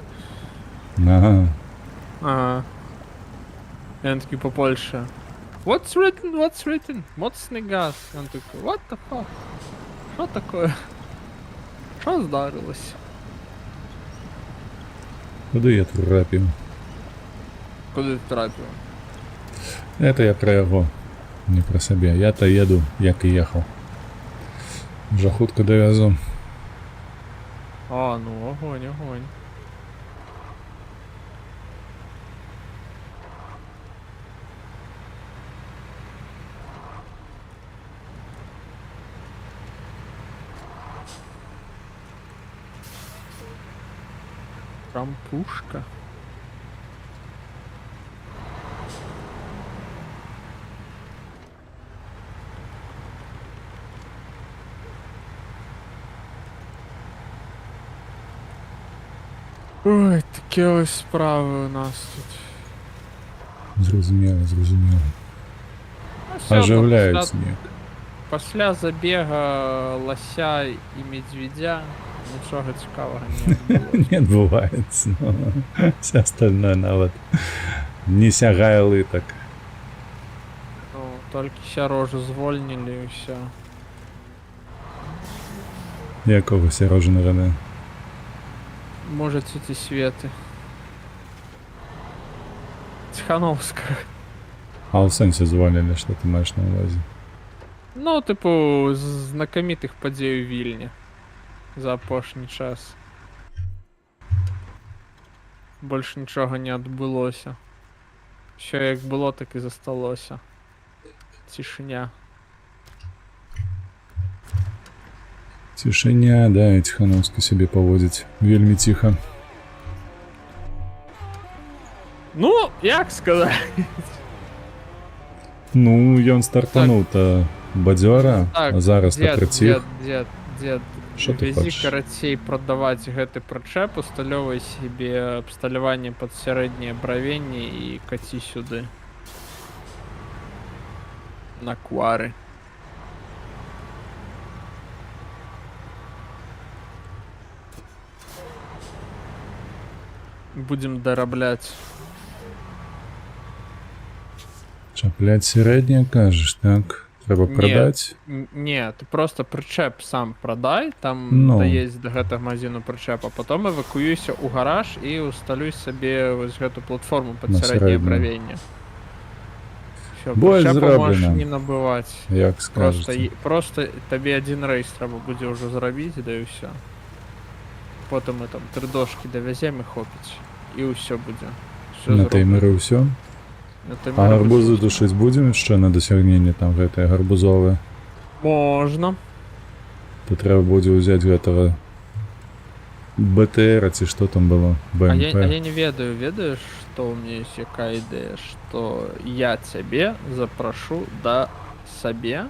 Ага. Ён такі по-польше. What's written? Моцны газ. Ён такі, what the fuck? Що такое? Що здарилось? Куди я трапив? Куди ти трапив? Это я про яго, не про сябе. Я-то еду, як і ехаў. Вже хутка давязу. А, ну огонь. Рампушка. Ой, такі ось справи у нас тут. Зрозуміло. Оживляється ніяк. Після забега лося і медведя нічого цікавого не відбулося. Не відбувається, но все остальное навіть не сягає литок. Ну, тільки ще рожу звольнили і все. Якого Сережи Рене? Може, ці Свети. Тихановська. А в сенсі звольнили, що ти маєш на увазі? Ну, типу, з знакомитих подій у Вільні. За апошній час. Більше нічого не відбулося. Що як було, так і засталося. Тишиня. Тишиня, да, і Тихановська себе поводить вельми тихо. Ну, як сказати? Ну, ён стартануў-то бадзёра, а зараз так праціх. Дед, Що ти вези хочеш? карацей продаваць гэты прычэп, усталёвай себе абсталяванне пад сярэдняе бравенне і каці сюды. На квары. Будем дорабляць. Чаплять сярэдняе, кажаш, так? Трэба прадаць? Не, ты просто прычэп сам прадай, там Ну. даездзь да гэтага магазіну прычэп, а потом эвакуюйся ў гараж і усталюй сабе вось гэту платформу пад На сярэдняе сярэднюю. бравенне. Всё, Больш прычэпу можаш зроблена. не набываць. Як Просто, скажаце. просто табе адзін рэйс трэба будзе ўжо зрабіць, да і ўсё. Потым мы там 3 дошкі давязем і хопіць. І ўсё будзе. Всё На зроблена. таймеры ўсё? На А таймеры гарбузы будзе. душыць будзем яшчэ на дасягненне там гэтае гарбузовае? Можна. То трэба будзе ўзяць гэтага БТР, ці што там было? А я БМП. не ведаю, ведаеш, што ў мяне ёсць якая ідэя, што я цябе запрашу да сабе.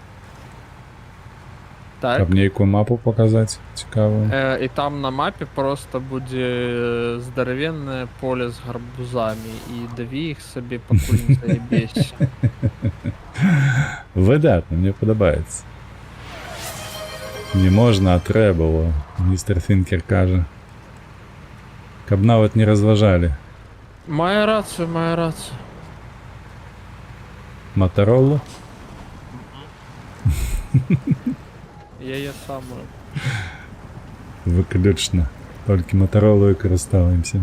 Так. Каб нейкую мапу паказаць цікавую. І там на мапе просто будзе здаравеннае поле з гарбузамі і даві іх сабе пакуль не заебешся. Выдатна, мне падабаецца. Не можна, а трэба, о, містер Фінкер кажа. Каб нават не разважалі. Мае рацыю, мае рацыю. Матаролу? Яе самую. Выключна. Толькі матаролу і карыстаемся.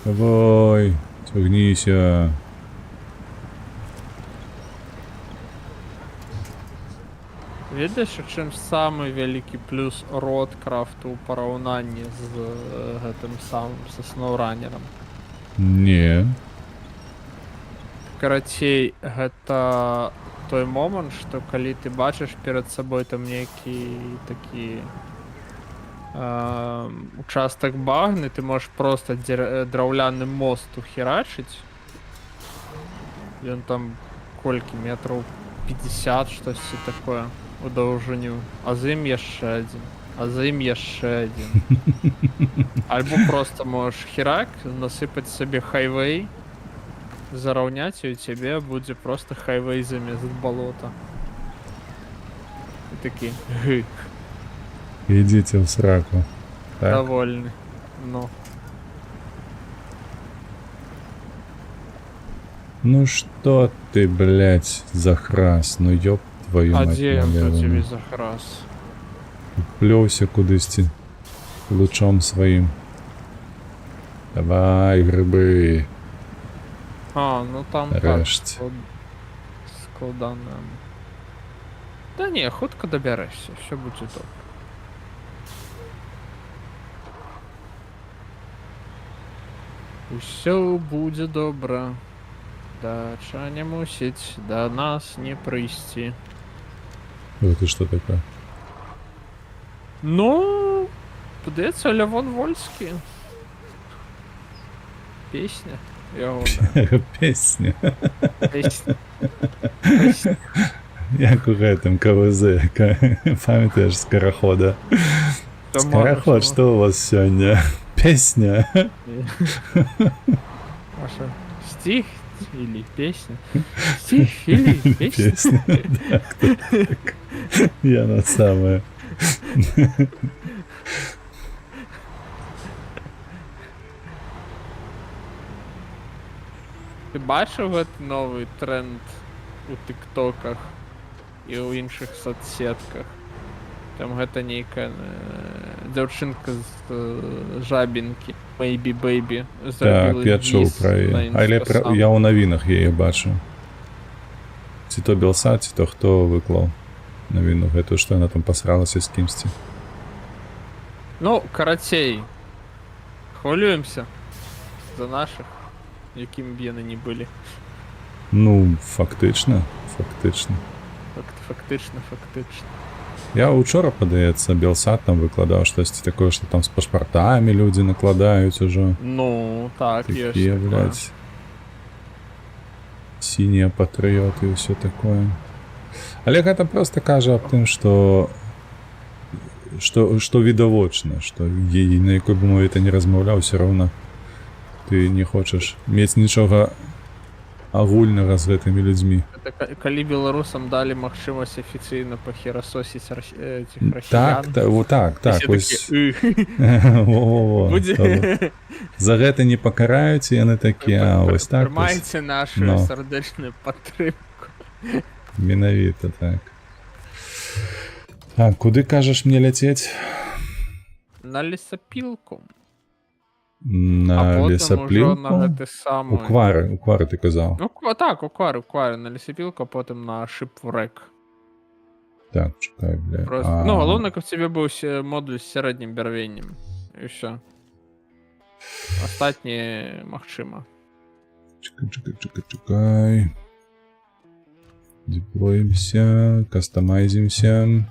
Давай, цягніся. Ведаеш, у чым самы вялікі плюс Родкрафту ў параўнанні з гэтым самым са сноўранерам? Не. Карацей, гэта той момант, што калі ты бачыш перад сабой там нейкі такі участак багны, ты можаш проста драўляны мост ухерачыць. Ён там колькі метраў 50, штосьці такое у даўжыню, а за ім яшчэ адзін, а за ім яшчэ адзін. Альбо просто можаш херак насыпаць сабе хайвей, зараўняць, і у цябе будзе просто хайвей замест балота. І такі гы, Ідзіце ў сраку. Так? давольны. Ну, Ну што ты, блядь, захрас? Ну ёб твою а мать дзе ён про цябе налево. захрас? Плёўся кудысьці лучом сваім. Давай, грыбы. А, ну там Нарэшце. так, складана. Да не, хутка дабярэшся, все будзе добра. Усё будзе добра. Дача не мусіць да нас не прыйсці. Гэта што такое? Ну, падаецца, Лявон Вольскі. Песня ягоная. Песня. Песня. Як у гэтым КВЗ, памятаеш, скарахода. Скараход, што у вас сёння? Песня. Маша, стих или песня? Стих или песня? Песня, да, кто так? Яна самая. Ты бачыў гэты новы тренд у тыктоках і ў іншых соцсетках? Там гэта нейкая дзяўчынка з жабінкі, Maybe Baby, Так, я чуў пра яе. Але я ў навінах яе бачу. Ці то Белсат, ці то хто выклаў навіну гэтую, што яна там пасралася з кімсьці. Ну, карацей, хвалюемся за наших, якімі б яны не былі. Ну, фактычна. Фактычна. Я учора, падаецца, Белсат там выкладаў штосьці такое, што там з пашпартамі людзі накладаюць ужо. Ну, так, ёсць Такія, такое. блядь, сінія патрыёты і ўсё такое. Але гэта проста кажа аб тым, што відавочна, што на якой бы мове ты не размаўляў, усё роўна ты не хочаш мець нічога агульнага з гэтымі людзьмі. Это калі беларусам далі магчымасць афіцыйна пахерасосіць этих Так, расіян. так, Усе ось такі, во-во-во. будзе За гэта не пакараюць, і яны такія, а ось так вось. прымайце нашу Ну. сардэчную падтрымку. Менавіта так. Так, куды кажаш мне ляцець? На лесапілку. На А потым ужо на лесапліўку? гэты самы... У квары ты казаў. Ну, так, у квары, на лесапілку, а потым на шипврэк. Так, чакай, бля. Просто... Ну, галоўна, каб цябе быў модуль з сярэднім бярвеннем. І ўсё. Астатняе магчыма. Чакай. Деплоимся, кастомайзимся.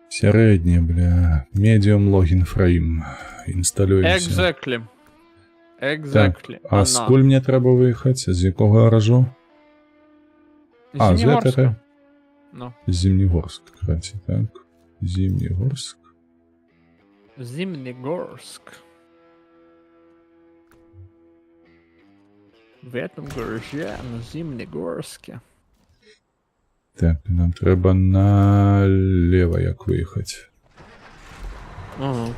Сярэдні, бля. Medium login frame. Інсталюємося. Exactly. А скуль мне трэба выехаць? З якога гаражу? А, з гэтага? Ну. Зімнігорск, кстати, так. Зімнігорск. Зимнегорск. В этом гараже на Зимнегорске. Так, нам трэба налево як выехаць. Ага.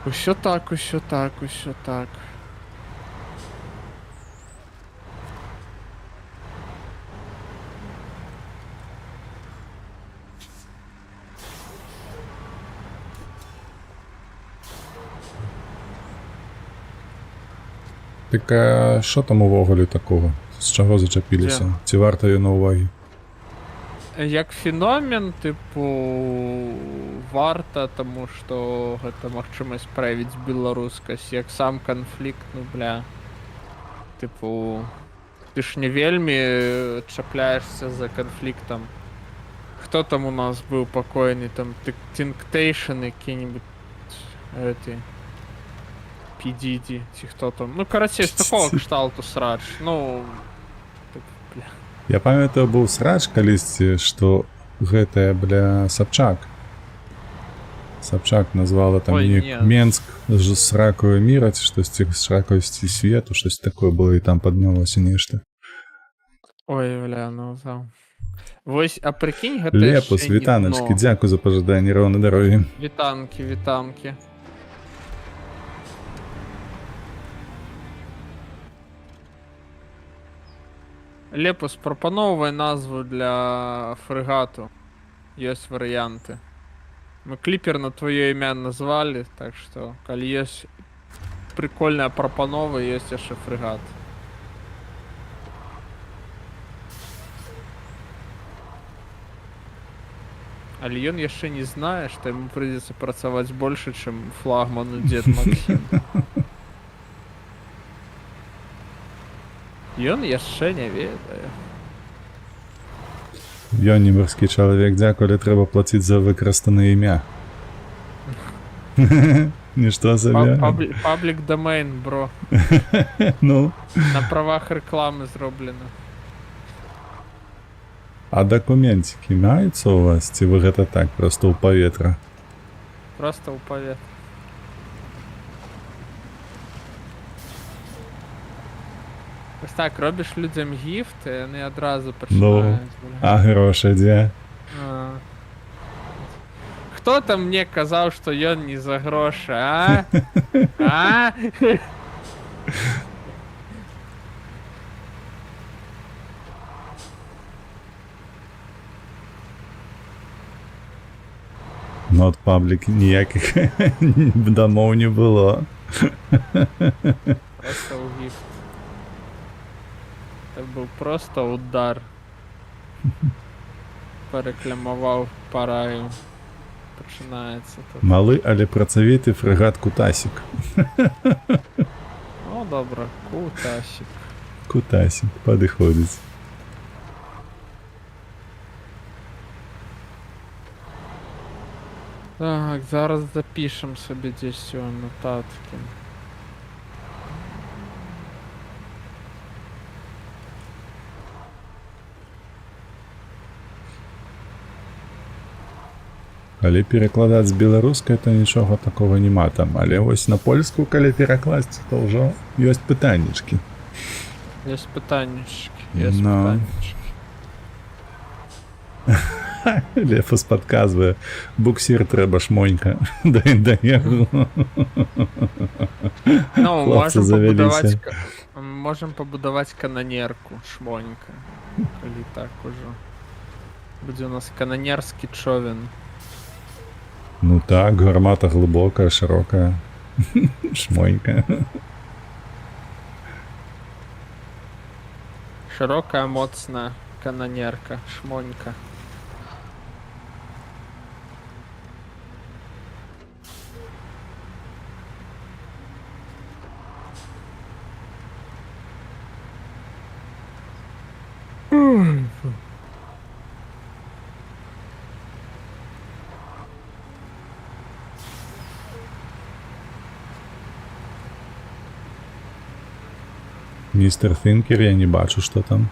Усё так, усё так, усё так. Так, а що там увогуле такого? З чого зачепілися? Де? Ці варто її на уваги? Як феномен, типу, варта, тому што гэта магчымасць праявіць беларускасць, як сам канфлікт, ну бля. Типу, ты ж не вельмі чапляешься за канфліктам. Хто там у нас быў пакойны, там Тинктейшн які-нибудь эти P.D.D. ці хто там. Ну, карацей, з такого кшталту срач. Ну, так, бля. Я памятаю, быў срач калісьці, што гэтая, бля, Сабчак. Сабчак назвала там Ой, неяк не. Менск з сракою міра, ці штосьці з сракою свету, щось такое было, і там паднялося нешта. Ой, бля, ну там. Вось, а прикинь, гэта Лепус, яшчэ не вітаначкі, дно. дзякую за пажаданне роўна дарогі. Вітанкі, вітанкі. Лепус, прапаноўвай назву для фрэгату. Ёсць варыянты. Мы кліпер на твоё імя назвалі, так што, калі ёсць прикольная прапанова, ёсць яшчэ фрэгат. Але ён яшчэ не знае, што яму прыйдзецца працаваць больше, чым флагману дзед Максім. Ён яшчэ не ведае. Ён не марскі чалавек, дзякую, але трэба плаціць за выкарыстанае імя. Нішто сабе. Паблік дамейн, бро. Ну. На правах рэкламы зроблена. А дакументики маюцца у вас, ці вы гэта так, проста ў паветра? Просто ў паветра. Ось так, робіш людзям гіфт, і яны адразу пачынаюць. А грошы дзе? Хто там мне казаў, што ён не за грошы, а? А? Ну, от паблік ніяких дамоў не было. Просто ў гіфт. Это быў просто удар. Парэкламаваў параю. Пачынаецца тут. Малы, але працавіты фрэгат Кутасік. Ну, добра, Кутасік. Кутасік, падыходзіць. Так, зараз запішам сабе дзесь у нотаткі. Але перакладаць з беларускай то нічога такого няма там, але вось на польскую калі перакласці, то ўжо ёсць пытаннічкі. Есть пытаннички, есть Ну. пытаннички. Лефус падказвае, буксір трэба шмонька. Да яго. Ну, Хлопцы можем завяліся. побудовать, можем побудовать канонерку, шмонька. Или так уже. Будет у нас канонерский човен. Ну так, гармата глыбокая, шырокая. Шмонька. Широкая, моцная канонерка, шмонька. Містер Фінкер, я не бачу, што там.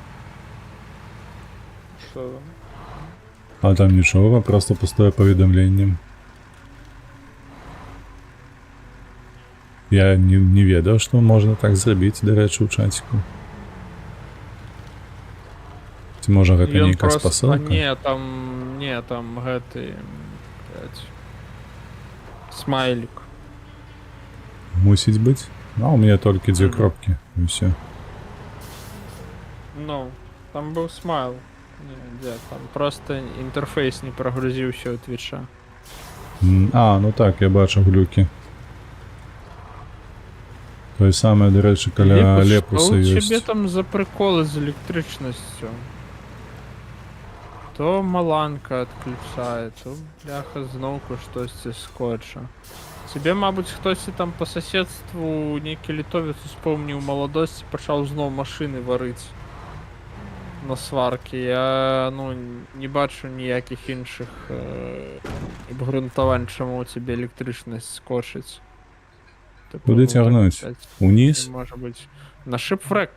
Что? А там нічога, просто пустое паведамленне. Я не ведаў, што можна так зрабіць, дарэчы, у чаціку. Ці можа гэта И он нейкая просто... спасылка? Не, там гэты... блядь, смайлик. Мусіць быць. А у меня толькі дзве Мгм. кропкі, і ўсё. Ну, там был смайл. Не, где там? Просто интерфейс не прогрузился у Твича. А, ну так, я бачу глюкі. Той саме, до речі, каля Лепуса Что у ёсць. тебе там за приколы з электричностью? То маланка отключает, то бляха знову щось скотча. Тебе, мабуть, хтось і там по соседству, некий литовец успомнив молодості, почав знов машини варити на сварки. Я, ну, не бачу ніяких інших обґрунтувань, чому у тебе електричність скочить. Типу, Куди ну, тягнуть? так, блядь, Уніс, не може бути. На шипврек.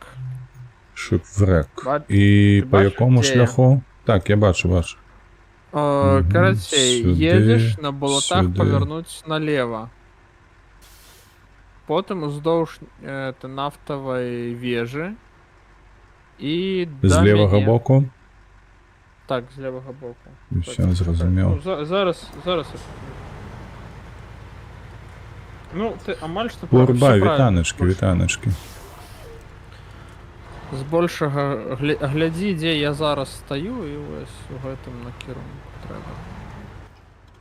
шипврек. Ба- І ти по бачиш, якому де я? шляху? Так, я бачу. Короче, сюди, едешь на болотах, сюди. повернуть налево. Потом уздовж нафтовой вежи. І З до лівого мене. боку. Так, з лівого боку. І Так, все, зрозумів. Ну, зараз я покажу. Ну, ти амаль що Лурба, все правильно. вітаночки, вітаночки. З большого гляді, де я зараз стою, і ось у гэтым накірунку треба.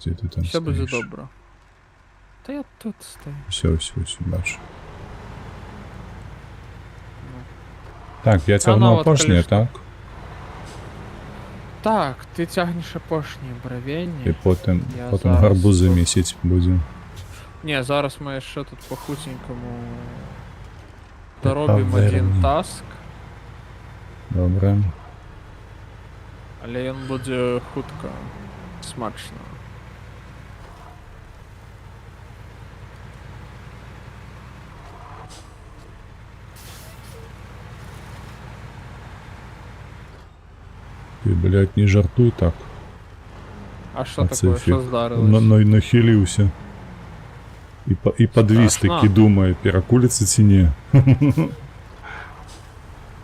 Де ти там Все буде стоїш? добре. Та я тут стою. Все, бачу. Так, я ну тягну от, поршні, конечно. так? Так, ти тягнеш опошні бровені. І потім Я зараз гарбузи тут. місяць будемо. Ні, зараз ми ще тут по хутенькому доробимо Поверни. один таск, Добре. але він буде хутко, смачно. Ти, блядь, не жартуй так. А що А таке, це що фіг. здарилось? Нахилився. І подвіз Страшно. таки думає, перекулиться ці ні.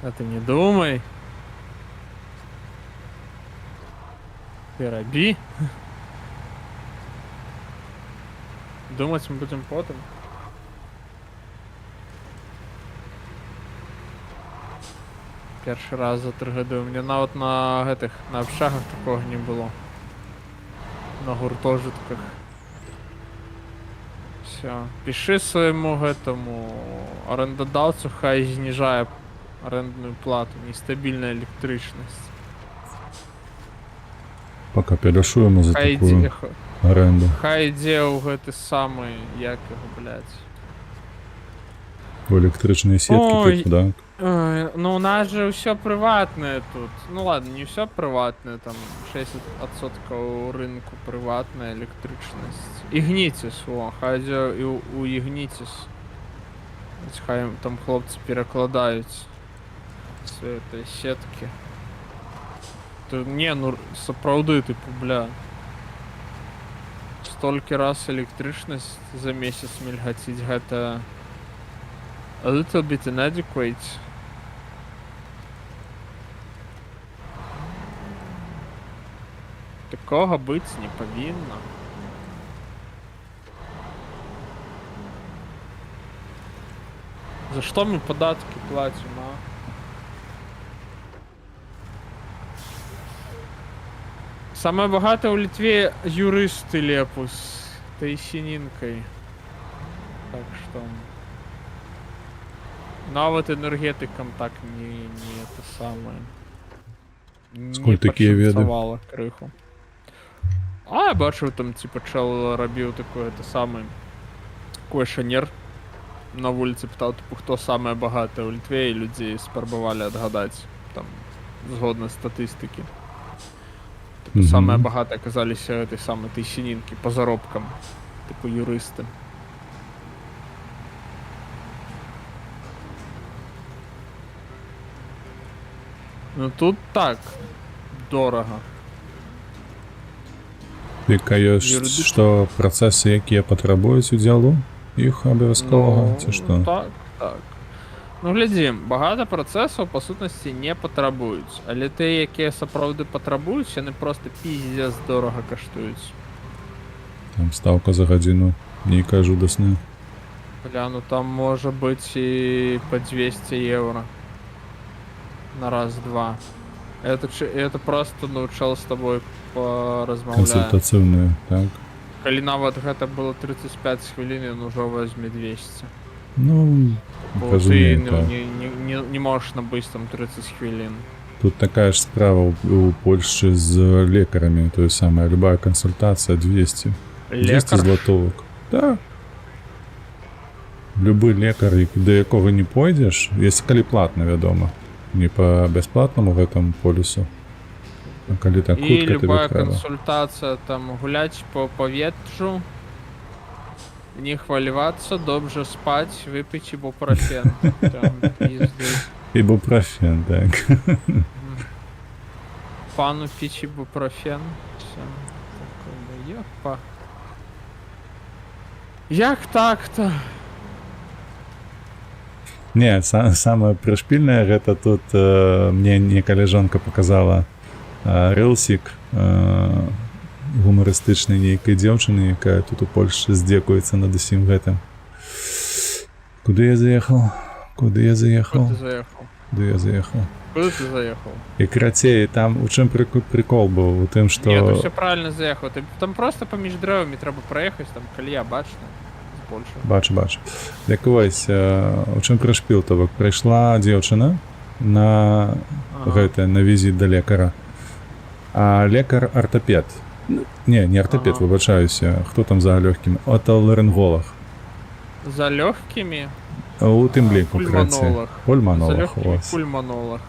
А ты не думай. Ты роби. Думать мы будем потом. Перший раз за 3 годи. У мене навіть на гэтых, на общагах такого не було. На гуртожитках. Все. Пиши своему этому арендодавцу, хай знижає арендную плату. Нестабильная электричность. Поки перешуємо за Хай таку йде, оренду. хай йде у гэты самый, як його, блядь. В електричні сітки, Ой. типу, так? Ой, ну у нас же все приватное тут. Ну ладно, не все приватное, там 60% рынку приватная электричность. Игнитис, о, хай йде і у Игнитис. Ось хай там хлопці перекладають з этой сетки. То, не, ну сапраўды, типу, бля. столькі раз электрычнасць за месяц мільгаціць, гэта a little bit inadequate. Такога быць не павінна. За што мы падаткі плацім, а? Самае багатае ў Літве юрысты лепу з тайсінінкай. Так што... Нават энергетыкам так не это самае. Сколь такія веды? пашанцавала крыху. А, я бачыў там, типа, чел рабіў такое, это самае... Квешанер на вуліцы пытаў, типу, хто самае багатае ў Літве, і людзей спрабавалі адгадаць, там, згодна статыстыкі. Типу, самыя багатыя аказаліся этой самай тайсінінкі па заробкам, типу, юрысты. Ну тут так, дорага. Дык, ёсць, Юрыдычна. што працэсы, якія патрабуюць удзелу іх абавязковага, ці што? Так, так. Ну, глядзім, багата працэсаў, па сутнасці, не патрабуюць. Але тыя, якія сапраўды патрабуюць, яны проста піздзец дорага каштуюць. Там стаўка за гадзіну нейкая жудасная. Бля, ну там можа быць і па 200 евро. На раз-два. Это просто, ну, чел з тобой поразмаўляе. Кансультацыйная, так? Калі нават гэта было 35 хвілін, ён ужо возьме 200. Ну, Бо разумею, ты так. не можаш набыць там 30 хвілін. Тут такая ж справа у Польшчы з лекарамі, тое самае, любая кансультацыя 200. 200 златовак. Так. Любы лекар, да якога не пойдзеш, если калі платна, вядома. Не по бясплатнаму гэтаму полюсу. А калі так І хутка тебе любая трэба. кансультацыя, там, гуляць по паветру, не хвалівацца, добре спаць, выпіць ібупрофен. Там, пізды. Ібупрофен, так. Пану піць ібупрофен. Все. Такое, ёпа. Як так-то? Не, самае прышпільнае гэта тут мне некалі жонка показала рылсік гумарыстычнай нейкай дзяўчыны, якая тут у Польшчы здзекуецца над усім гэтым. Куды я заехаў? Куды я заехаў? Куди заехал? Куды я заехаў? Куди ты заехал? І карацей, там у чым прикол быў? У тым, што... Нет, ты все правильно заехал. Ты, там просто поміж деревами треба проехать, там колея бачна. Больше. Бачу. Так вось, у чым прышпіл, то бок прыйшла дзеўчына на гэта, на візіт да лекара. А лекар ортопед. Не ортопед, выбачаюся. Хто там за лёгкім? Отоларинголог. За легкими? У тым ліку, Пульмонолог. Пульмонолог. За легкими пульмонолог.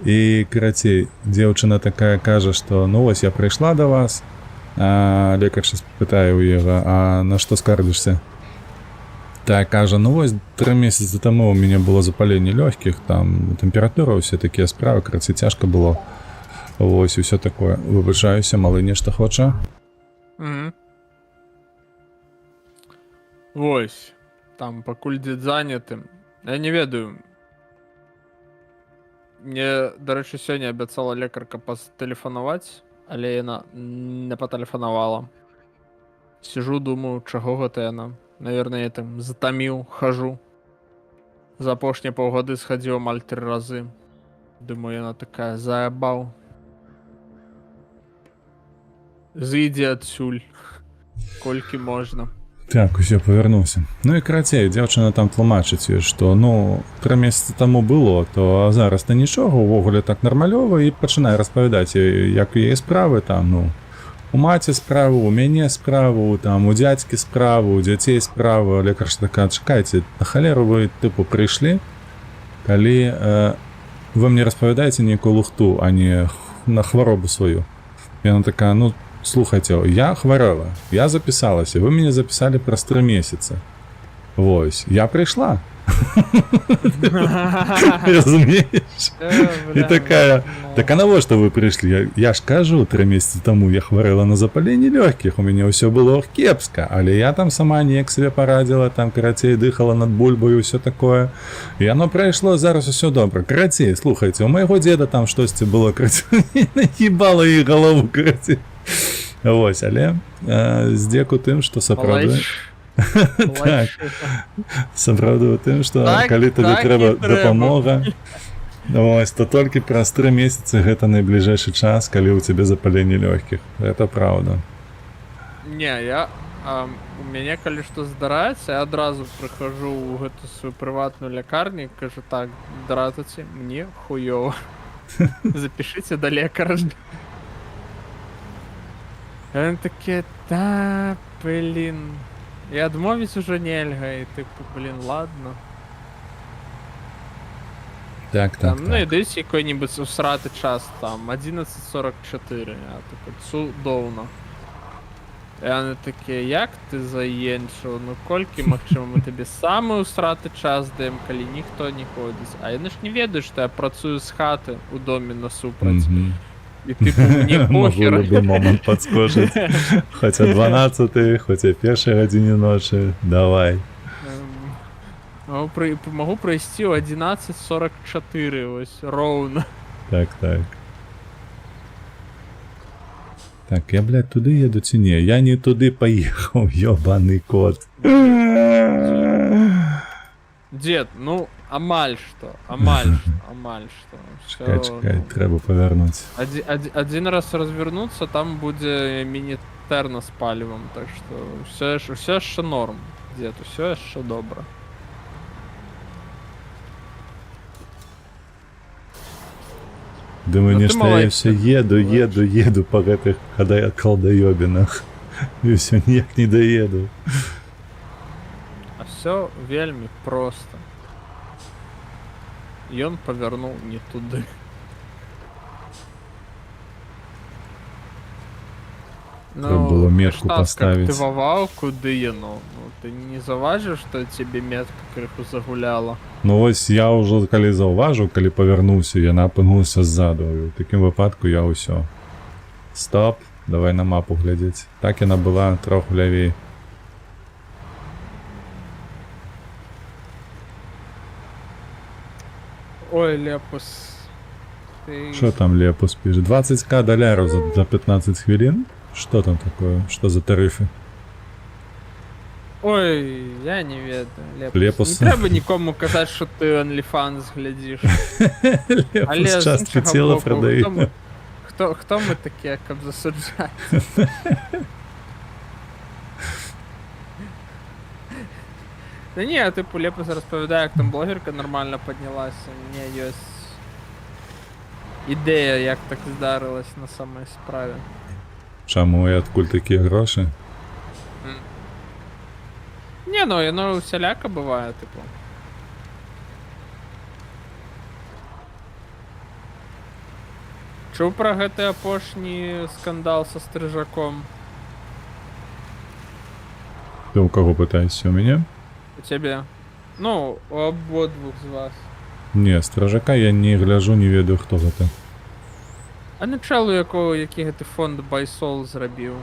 І карацей, дзеўчына такая кажа, што ну вось я прыйшла да вас, а лекар сейчас пытае ў яго, а на што скардзішся? Так, кажа, ну вось 3 месяцы таму у мяне было запаленне лёгкіх, там тэмпература, усе такія справы, карацей, цяжка было. Вось, і ўсё такое. Выбачаюся, малы нешта хоча. Вось. Там пакуль дзед заняты. Я не ведаю. Мне, дарэчы, сёння абяцала лекарка патэлефанаваць, але яна не патэлефанавала. Сижу, думаю, чаго гэта яна. Наверное, я там затаміў, хожу. За апошнія паўгады схадзіў амаль 3 разы. Думаю, яна такая, заябаў. Зыдзі адсюль. Колькі можна. Так, усё, павярнуўся. Ну і карацей, дзяўчына там тлумачыць ёй, што ну 3 месяцы таму было, то зараз-то нічога, увогуле так нармалёва, і пачынае распавядаць, як у яе справы там, ну, у маці справу, у мяне справу, там у дзядзькі справу, у дзяцей справу. Лекар ж такая, чакайце, на халеру вы тыпу прыйшлі, калі вы мне распавядаеце нейкую лухту, а не на хваробу сваю. Яна такая, ну слухайте, я хварэла, я запісалася, вы мяне запісалі праз 3 месяцы. Вось, я прыйшла, Разумеешь? И такая, так а на во что вы пришли? Я ж кажу, 3 месяцы тому я хворела на запаление легких, у меня все было кепска, але я там сама неяк себе порадила, там карацей дыхала над бульбою, все такое. И оно пройшло, зараз все добре. Карацей, слухайте, у моего деда там штось было, карацей, наебало ей голову, карацей. Вось, але здзеку тым, што сапраўды так, сапраўды тым, што калі табе трэба дапамога, вось, то толькі праз 3 месяцы гэта найбліжэйшы час, калі ў цябе запаленне лёгкіх. Гэта праўда. Не, у мяне калі што здараецца, я адразу прыхожу ў гэту сваю прыватную лякарню, кажу так, дратаце, мне хуёва. Запішыце да лекара. Яны такія, та, блін. І адмовіць ужо нельга, і тыпу, блін, ладно. Так. Ну і даюць якой-небудзь усраты час, там, 11:44, я такой, цудоўна. І яны такія, як ты заенчыў, ну колькі, магчыма, мы табе самы усраты час даем, калі ніхто не ходзіць. А яны ж не ведаюць, што я працую з хаты ў доме насупраць. І типу, мне похер. Могу любой момент подскочить. Хоть о 12, хоть о 1 године ночи. Давай. Могу пройсти о 11:44, ось, ровно. Так. Так, я, блядь, туди еду чи ні? Я не туди поїхав, йобаний кот. Дед, ну, амаль что. Чекай, треба повернути. Один раз развернуться, там буде міні-терна з палівом, так що все ще норм, дед, все ще добре. Думаю, не что я все еду по этих колдоебинах. И все никак не доеду. А все вельми просто. И он повернул не туди. Треба було метку поставить. Активував, куди я, ну, ти не заважив, що тебе метка криху загуляла? Ну ось я вже коли зауважив, коли повернувся, я напинувся ззаду. І в такому випадку я усьо. Стоп, давай на мапу глядіти. Так вона була трохи лівій. Ой, Лепус. Ты... Що там Лепус пише? 20к долярів за 15 хвилин? Что там такое? Что за тарифы? Ой, я не ведаю, Лепус. Не треба нікому казати, що ти OnlyFans глядиш. Лепус частки тіла продає. Хто ми такі, як засуджати? Да ні, типу, Лепус розповідає, як там блогерка нормально піднялася. У мене є ідея, як так здарилось на самій справі. Чому і откуль такі гроші? Не, ну оно всяляко бывает, типу. Чув про гэты апошні скандал со Стрижаком? Ты у кого пытаешься? У меня? У тебе? Ну, у ободвух з вас. Не, Стражака я не гляжу, не ведаю, хто гэта. А началу який гэты фонд Байсол зрабіў?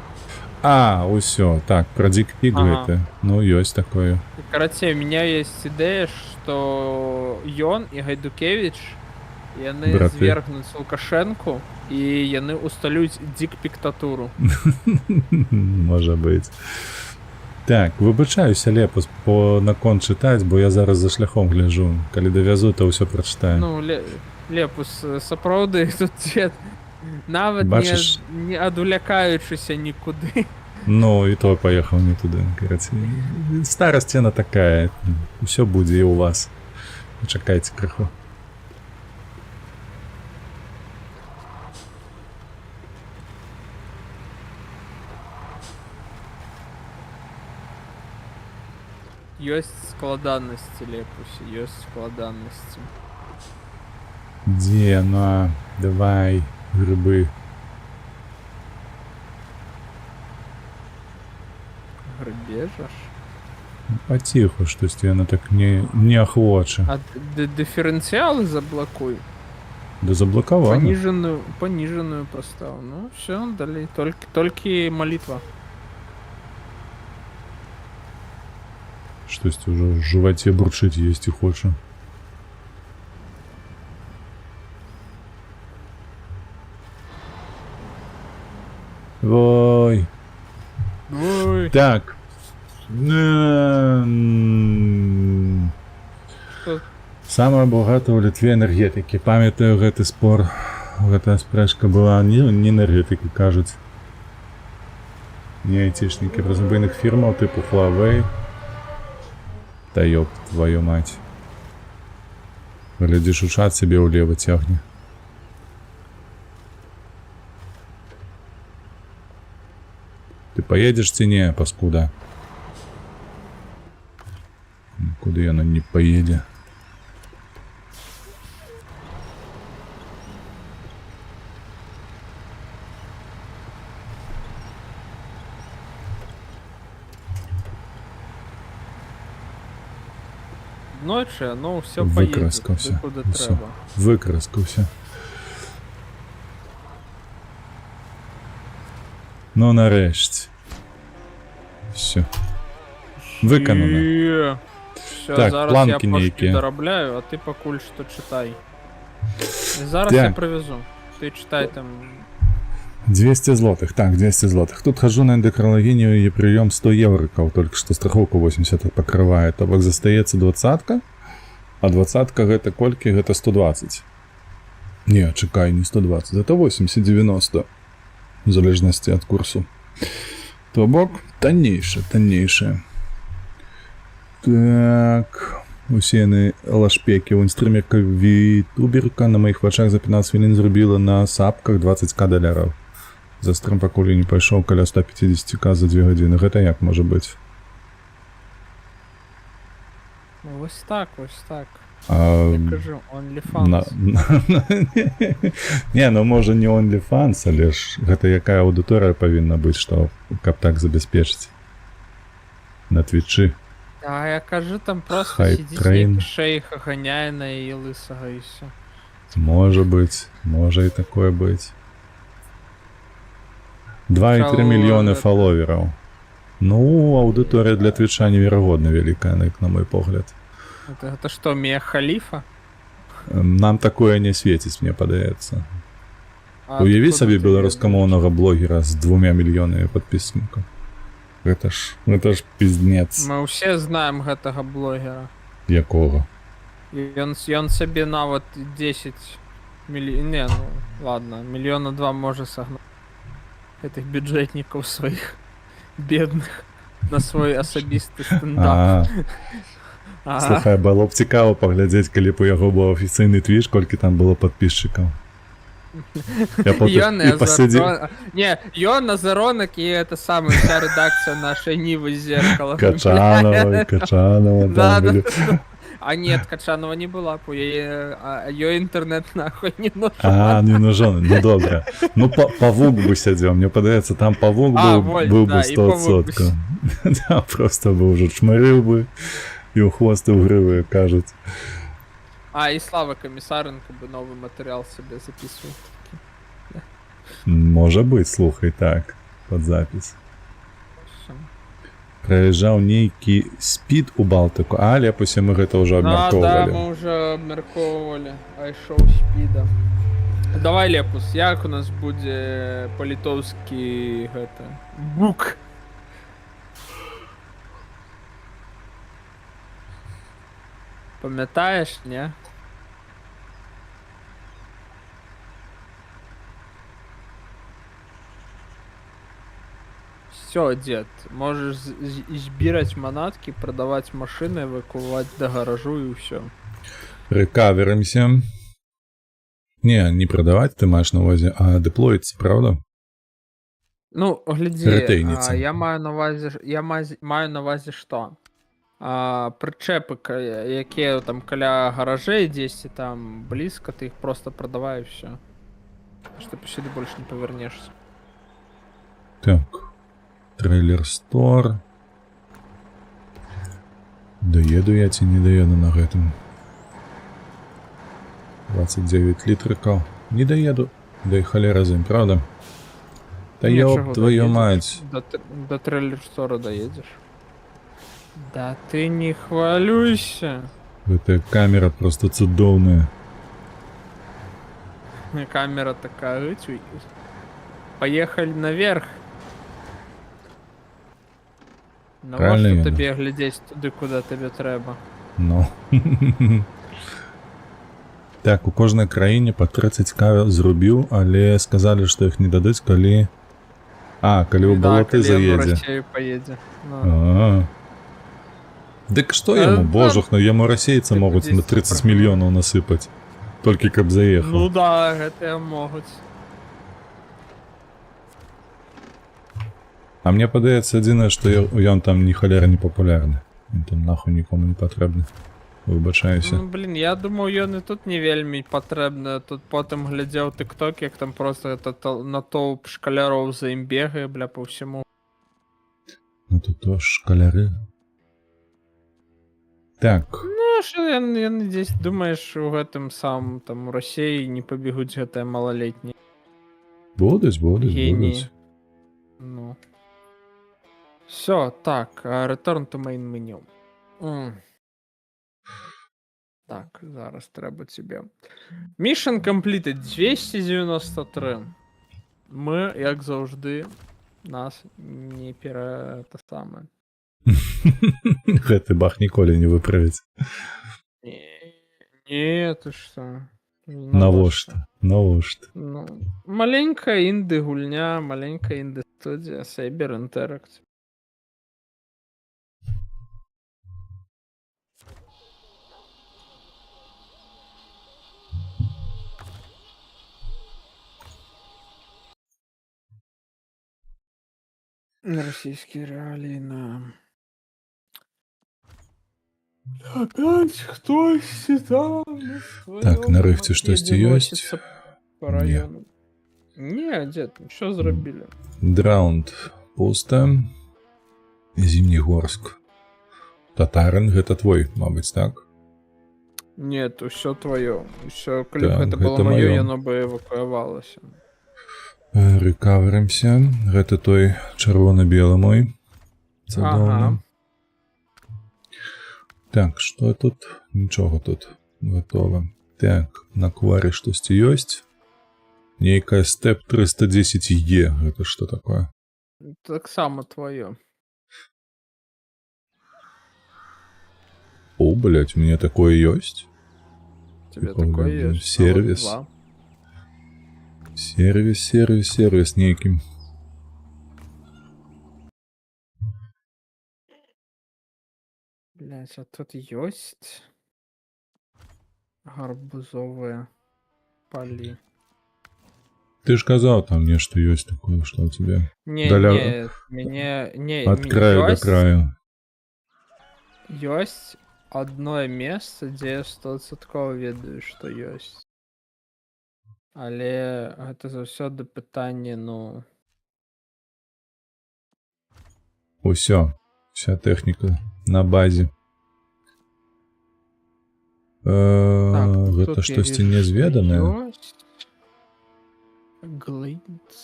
А, усё, так, про дикпик это. Ну, есть такое. Короче, у меня есть идея, что Ён и Гайдукевич, яны Браты. звергнуць Лукашенку, и яны усталююць дикпиктатуру. Может быть. Так, выбачаюся, Лепус, по наконт читаць, бо я зараз за шляхом гляжу. Калі давязу, то ўсё прачытаю. Ну, Лепус, сапраўды, тут дед нават Бачыш? не адволякаючыся нікуды. Ну, і то поехал не туды. Короче, старость она такая. Усё будзе і у вас. Чакайце крыху. Ёсць складанасці, Лепусе, ёсць складанасці. Дзе она? Давай, грибы. Грыбежаш? Паціху, штось яно так неахвоча. А дифференциалы заблокуй. Да заблокавана. Пониженную поставил. Ну, все, далее. Только молитва. Штось уже в животе бурчить есть и хочу. Ой. Ой. Так. Что? Самая багатая ў Літве энергетыкі. Памятаю гэты спор. Гэтая спрэчка была не энергетыкі, кажуць. Не айцішнікі разабойных фірмаў типу Huawei. Та ёб твою мать. Глядзіш у чат себе ўлева цягне. Ты поедешь ці не, паскуда? Куды яно не поедзе? Ночі, ну все поїде. Викраскався. Куди Все. треба. Викраскався. Ну нарешті. Все. Виконано. Все, Так, зараз планки я пошки ніякі. доробляю, а ти покуль що читай. І зараз Так. я привезу. Ти читай там. 200 злотых. Так, 200 злотых. Тут хожу на эндокринологинию и прием 100 евриков. Только что страховку 80 покрывает. А вот застаецца 20-ка. А 20-ка гэта колькі? Гэта 120. Не, чекай, не 120. Это 80-90. В залежности от курсу. То бок, таннейшее. Так... Усіяны лашпекі ў інструмека вітуберка на маіх вачах за 15 хвілін зрабіла на сапках 20к доляраў. За стрым пакуль не пайшоў каля 150к за 2 гадзіны. Гэта як можа быць? Ну, ось так. А... Я кажу, OnlyFans. Не, ну можа не OnlyFans, але ж гэта якая аўдыторыя павінна быць, што каб так забяспечыць. На твічы. А я кажу, там просто Хайп сидит трейн. некий шейх, гоняя на її лисого і все. Може быць, можа і такое быць. 2,3 мільёны фаловераў. Ну, аўдыторыя для твіча неверагодна вялікая, на мой погляд. Это что, Мия Халифа? Нам такое не свеціць, мне падаецца. А Уяві откуда сабе ты беларускамоўнага блогера з 2 мільёнамі падпіснікаў. Гэта ж пиздец. Мы все знаем гэтага блогера. Якого? Ён себе нават 10 миллионов... Не, ну ладно, 2 миллиона може сагнать. Этих бюджетников своих бедных на свой асабісты стендап. Слухай, было б цікаво паглядзець, калі б у яго быў афіцыйны твіч, колькі там было падпісчыкаў. Не, ён Азаронок и это самая вся редакция нашей Нивы Зеркала. Качанова. Да. А нет, Качанова не была, ее интернет нахуй не нужен. Не нужен, ну добре. Ну павук бы сядзеў, мне падаецца, там павук быў бы 100%. Да, просто бы уже чмырыў бы і ў хвост і ў грывы, кажуць. И Слава Комиссаренко бы новый материал себе записывал. Может быть, слухай, так, под запись. Проезжал нейкі спид у Балтику, а лепусе мы гэта уже обмярковывали. Да, мы уже обмярковывали. Айшоу спида. Давай, Лепус, як у нас будет по-литовски гэта... Бук. Памятаешь, не? Все, дед, можешь избирать манатки, продавать машины, эвакуировать до гаражу и все. Рекаверимся. Не продавать ты маешь на увазе, а деплоиться, правда? Ну, гляди, я маю на увазі що? Причепи, які там каля гаражей десь там близько, ти їх просто продавай і все. Що ти сюди більше не повернешся. Так. Трейлер Стор. Доеду я ці не доеду на гэтым. 29 літрыкаў. Не доеду. Да і халера з ім, правда? Та Нічого, ёб твою доедеш. мать. До трейлер-стора доедешь. Да ты не хвалюйся. Гэтая камера просто цудоўная. Камера такая, «Ой, поехали наверх. Правильно, Навошта Яна? тобі глядеть туди, куди тобі треба. Ну. Так, у кожнай краіне па 30к зрубіў, але сказалі, што іх не дадуць, калі... калі ў балоты коли я в заедзе. Росію поїде. Ну. Дык што яму, божах, ну яму расейцы Ты могуць на 30 мільёнаў насыпаць. Толькі каб Ну заехаў. да, гэта могуць. А мне падаецца адзінае, што ён там ні халера не папулярны. Ён там нахуй нікому не патрэбны. Выбачаюся. Ну, блін, я думаў, ён і тут не вельмі патрэбны. Тут потым глядзеў тык-ток, як там просто натоўп шкаляроў за ім бегае, бля, по ўсяму. Ну тут то шкаляры. Так. Ну, що яны дзесь, думаеш, у гэтым самым, там, у Расіі не пабегуць гэтыя малалетнія. Будуць. Геніі. Ну. Всё, так, return to main menu. Так, зараз треба тебе. Mission completed 293. Ми, як завжди, нас не те саме. Гэты бах ніколі не выправіць. Не, ты што? Навошта? Навошта? Ну, маленькая інды-гульня, маленькая інды-студія, Saber Interactive. Російські реалії на... Опять хтось там... Так, на рифті штосьці ёсць? По району. Не, дед, що зробили? Драунд пуста. Зімнігорск. Татарин, гэта твой, мабыць, так? Нет, усё твоё. Усё, калі б Так, гэта было гэта маё, маё. яно бы эвакуавалася. Рэкаверымся. Гэта той чырвона-белы мой. Ага. Так, што тут? Нічога тут. Гатова. Так, на квары штосьці ёсць. Нейкая степ 310Е. Гэта што такое? Таксама твоё. О, блядь, у меня такое ёсць? Тебе Такое, такое блин, ёсць. сервис. А вот Сервис нейкім. блядь, а тут ёсць гарбузовыя палі. Ты ж казаў, там нешта ёсць такое, што ў цябе. Не, Даля- не, мяне... Не, Ад краю да краю. Ёсць адно месца, дзе я 100% ведаю, што ёсць. Але гэта заўсёды пытанне, ну... Усё. Вся тэхніка на базе. Гэта тут я штосьці вижу, нязведанае. што ёсць. Глейдс.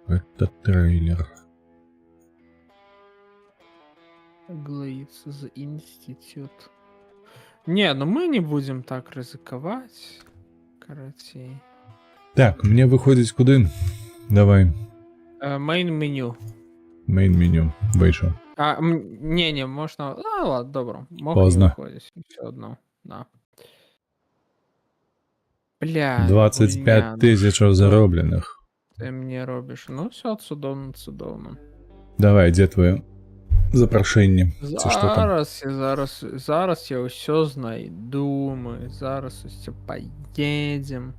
Гэта трэйлер. Глейдс з інститут. Не, ну мы не будем так рызыкаваць. Карацей. Так, мне выходзіць куды? Давай. Main меню. Main меню. Выйшаў. Не, можна... ладно, добро. Поздно. Выходзіць. Все одно, да. Бля, 25 гульня, тысячаў ну, заробленых. Ты мне робіш. Ну, все цудоўна. Давай, дзе твоё запрашэнне? Ці што там? Зараз я ўсё знайду, мы зараз усё поедем.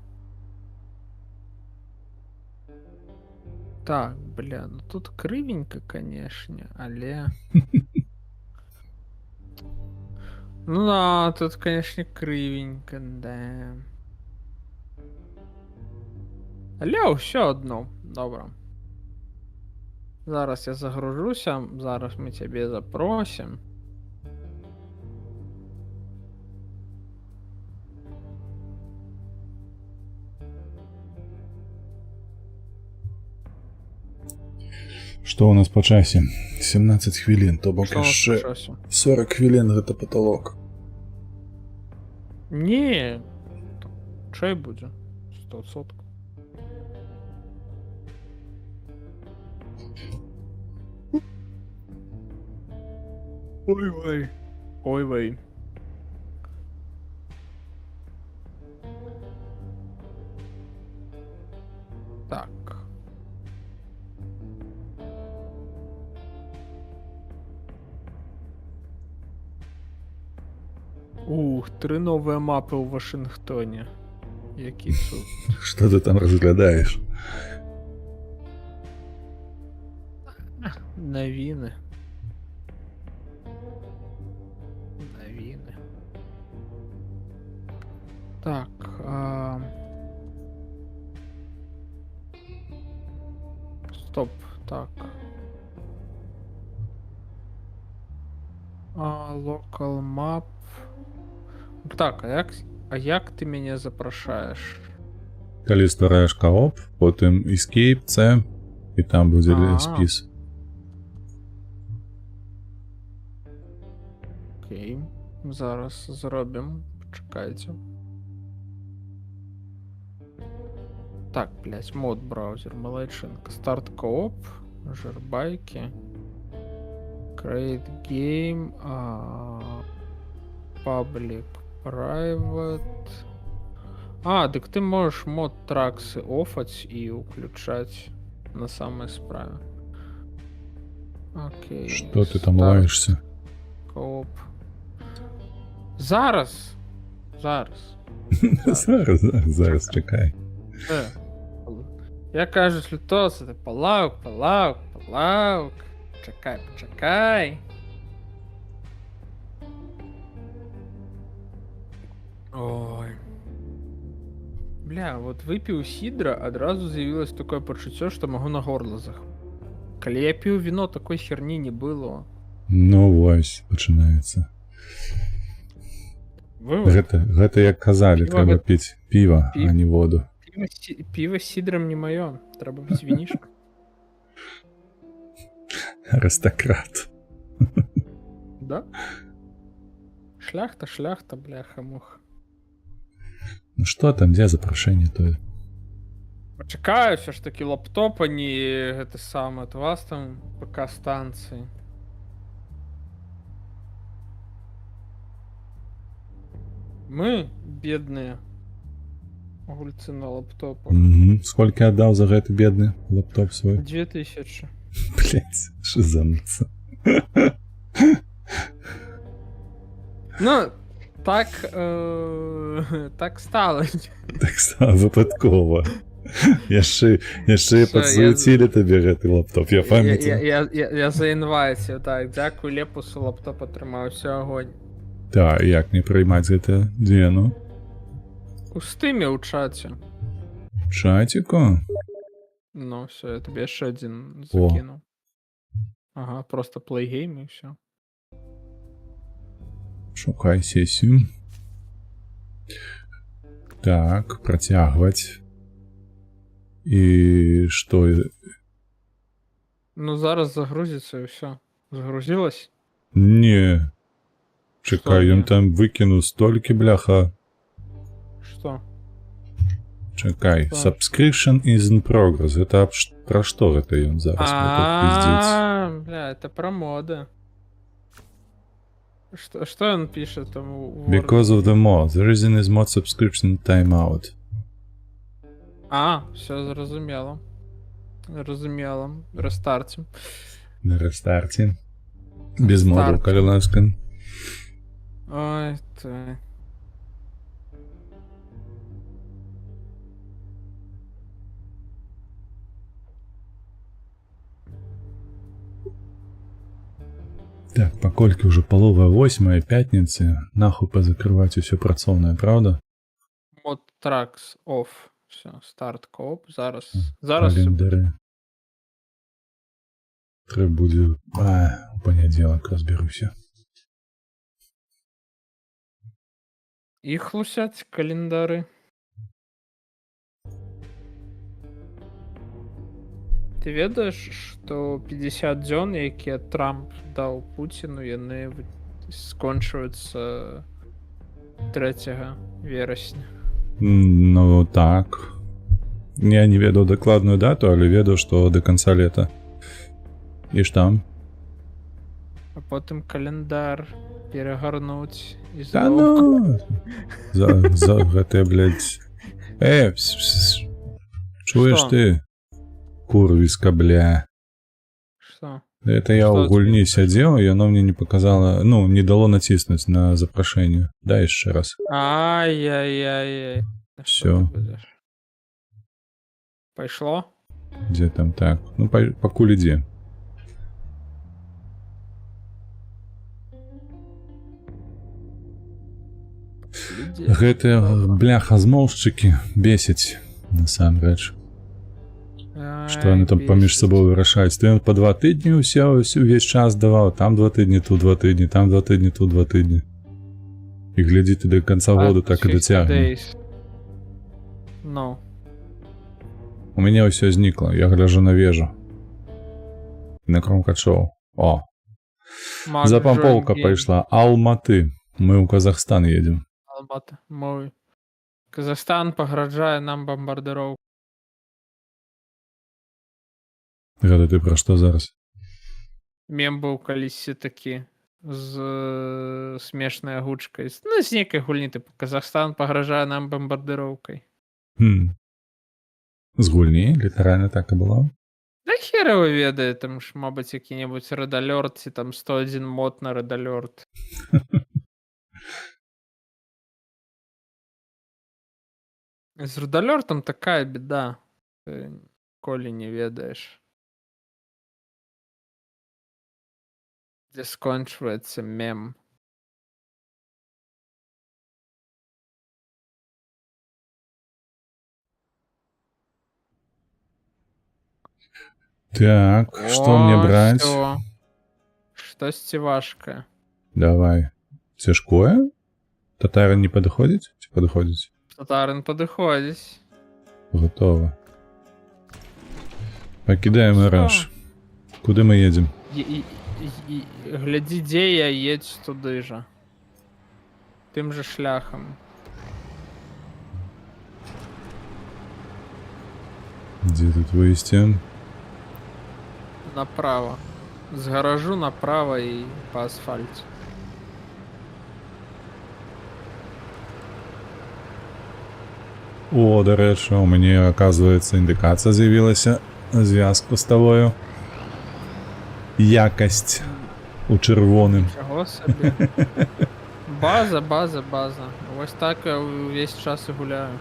Так, бля, ну тут крывенько, конечно, але... Ну да, тут, конечно, кривенько, да. Але ўсё адно, добра. Зараз я загружуся, зараз мы тебе запросим. Што ў нас па часе? 17 хвілін, то бок Што у нас яшчэ пачалося? 40 хвілін гэта паталок. Не, чай будзе 100%. Ой-ой. Ой-ой. Так. Ух, 3 новыя мапы ў Вашынгтоне. Які цуд. Што ты там разглядаеш? Навіны. Навіны. Так. Стоп. Так. Local map. Так, а як ти мяне запрашаеш? Калі ствараеш кооп, потым escape, C, і там будзе спіс. Окей. Зараз зробім. Почекайте. Так, блять, мод браузер, малайчинка. Старт кооп, жербайки. Create game, public, private. Так ты можешь мод траксы офать и включать на самой справе. Окей. Што ты там старт лаешься? Кооп. Зараз. Зараз, чекай. Я кажу, слютоса, ти полаук. Почекай. Ой. Бля, вот выпіў сідра, адразу з'явілось такое пачуццё, што магу на горло Калі я піў віно, такой херні не было. Ну вось, пачынаецца. Гэта як казалі, трэба піць піва, а не воду. Піва з сідрам не маё, трэба піць вінішка. Арыстакрат. Да? Шляхта, бляха-муха. Ну што там, дзе запрашэнне тое? Пачакаю ўсё ж такі лаптоп, а не гэты самы ад вас там ПК-станцыі. Мы, бедныя гульцы на лаптопах. Сколькі аддаў за гэты бедны лаптоп свой? 2000. Блять, шизануться. Ну, так стало. Так стало випадково. Яшчэ падсуецілі табе гэты лаптоп, я памятаю. Я заінвайціў, так, дзякуй Лепусу, лаптоп атрымаўся агонь. Так, як не прыймаць гэта дзену? У стыме ў чаце. Чаціку? Ну, все, я тебе яшчэ адзін закінуў. Ага, просто плейгейм і ўсё. Шукай сесію. Так, працягваць. І што? Ну, зараз загрузіцца і ўсё. Загрузілась? Не. Чекай, ён там выкінуў столькі, бляха. Што? Чекай, subscription is in progress. Гэта пра што гэта ён зараз пиздзіць? Бля, это пра моды. Што ён піша там у Word? Because of the mod. The reason is mod subscription timeout. Все зразумела. Рестартим. На рестарте. Без моду, калі ласка. Ой, ты. Так, паколькі ўжо палова 8-я пятніцы, нахуй пазакрываць усё працоўнае, правда? Mod tracks off. Все, старт кооп. Зараз. Календары. Треба буде у понеділок розберуся. Іх лусяць календары. Ты ведаеш, што 50 дзён, якія Трамп даў Пуціну, яны скончваюцца 3 верасня. Ну так. Я не ведаў дакладную дату, але ведаў, што до конца лета. І ж там. А потым календар перагарнуць і Та ну! За гэтае, блядь... Чуеш Што? ты? Курвіска, бля. Што? Это я Што ў гульні тебе? сядзеў, і яно мне не показала... Ну, не дало націснуць на запрашэнне. Дай яшчэ раз. Ай-яй-яй-яй. Всё. Пайшло? Дзе там так? Ну, пакуль ідзе. Гэтыя, бляха, змоўшчыкі бесяць, насамрэч. Што яны там паміж сабой вырашаюць. То ён па 2 тыдні увесь час даваў. Там 2 тыдні, тут 2 тыдні, там 2 тыдні, тут 2 тыдні. І глядзі ты да канца года так і дацягне. Ну. У мяне ўсё знікла. Я гляжу на вежу. На Кромкачоў. О! Запамполка пайшла. Алматы. Мы ў Казахстан едзем. Алматы. Мой. Казахстан пагражае нам бамбардыроў. Гэта ты пра што зараз? Мем быў калісьці такі з смешнай агучкай. Ну, з нейкай гульні, тыпу, Казахстан пагражае нам бамбардыроўкай. З гульні? Літаральна так і было? Да хера вы ведае, там ж, мабыць, які-небудзь Red Alert, ці там 101 мод на Red Alert. З Red Alert такая беда. Ты ніколі не ведаеш. Дзе скончваецца мем. Так, што мне браць? Всё. Штосьці важкае. Давай. Цяжкое? Татарын не падыходзіць? Ці падыходзіць? Татарын падыходзіць. Гатова. Пакідаем Всё. араш. Куды мы едзем? Глядзі, дзе я едзь туды жа. Тым жа шляхам. Дзе тут выйсці? Направо. З гаражу направо і па асфальце. О, дарэчы, у мяне, аказваецца, індыкацыя з'явілася звязку з табою. Якасць у чырвоным. Чаго сабе? База. Вось так я ўвесь час і гуляю.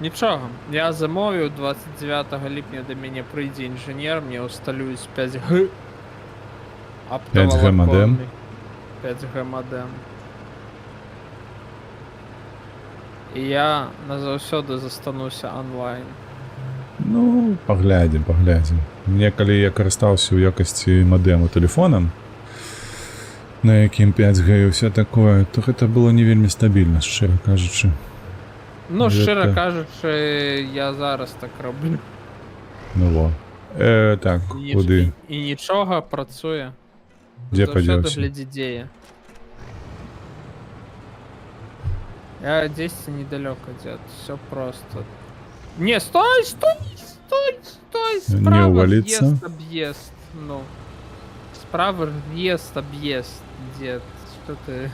Нічога, я замовіў 29 ліпня да мяне прыйдзе інжынер, мне ўсталююць 5G. 5G модем? 5G модем. І я назаўсёды застануся онлайн. Ну, паглядзім. Мне, калі я карыстаўся ў якасці мадэму тэлефонам, на якім 5G і ўсё такое, то гэта было не вельмі стабільна, шчыра кажучы. Ну, шчыра Гэта- кажучы, я зараз так раблю. Ну во. Так, куды? І нічога працуе. Дзе Заўсёды падзеўся? глядзі, дзе я. Я дзесьці недалёка дзед, все просто. Не, стой! Не Справа увалиться? въезд, объезд. Ну. Справа въезд, объезд, дед. Что ты?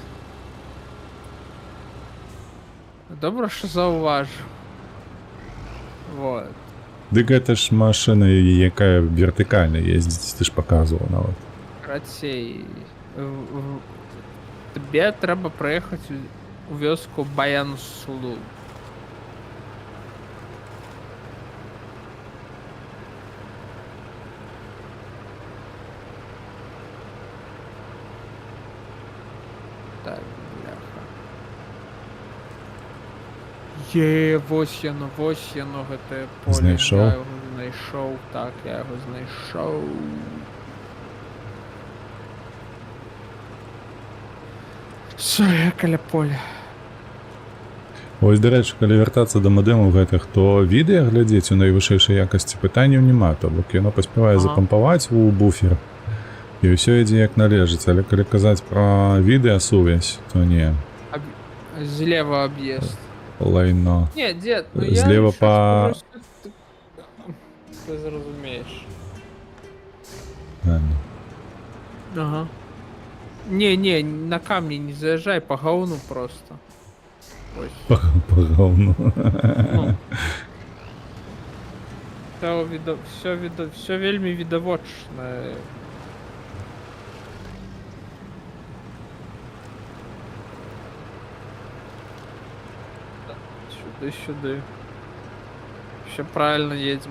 Добре, що зауважив. Вот. Дык гэта ж машына, якая вертыкальна ездзіць, ты ж паказваў нават. Крацей. Тебе трэба праехаць у вёску Баян-Сулу. Так, бляха. вось яно, гэтае поле. Знайшов? Я його знайшов, так, я його знайшов. Все, я каля поля. Ось, до речі, калі вяртацца да мадэмаў гэтых, то відэа глядзець у найвышэйшай якасці пытанняў няма, то бок яно паспявае Ага. запампаваць у буфер, і ўсё ідзе як належыць, але калі казаць пра відэасувязь, то не, Злева объезд. лайно. Не, дед, ну Злева я щас по- просто- Ты зразумеешь. Ладно. Ага. Не, на камни не заезжай, по говну просто. Ой. По говну. Ну. Все вельми відавочне. Сюди. Все правильно едем.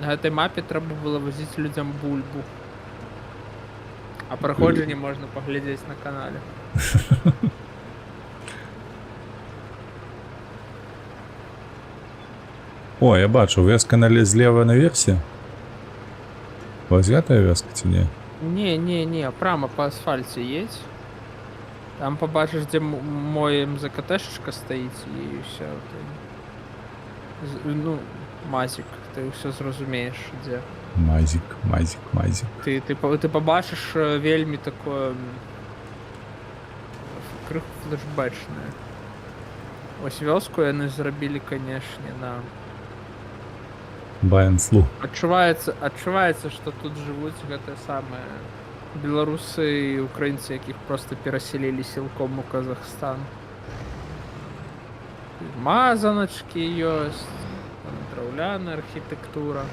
На этой мапе треба было возить людям бульбу. А проходження можна поглядеть на канале. О, я бачу, вёска злева наверсе? Вось гэтая вёска ці не? Не, прямо по асфальте едь. Там побачишь, где мой МЗКТшечка стоит, и все. Ну, Мазик, ты все зразумеешь, где. Мазик. Ты побачиш вельми такое криху флешбечне. Ось вёску яны зрабілі, канешне, на... Баянслу. Адчуваецца, што тут жывуць гэтыя самыя беларусы і украінцы, якіх проста пераселілі сілком у Казахстан. Мазаначкі ёсць, там драўляная архітэктура.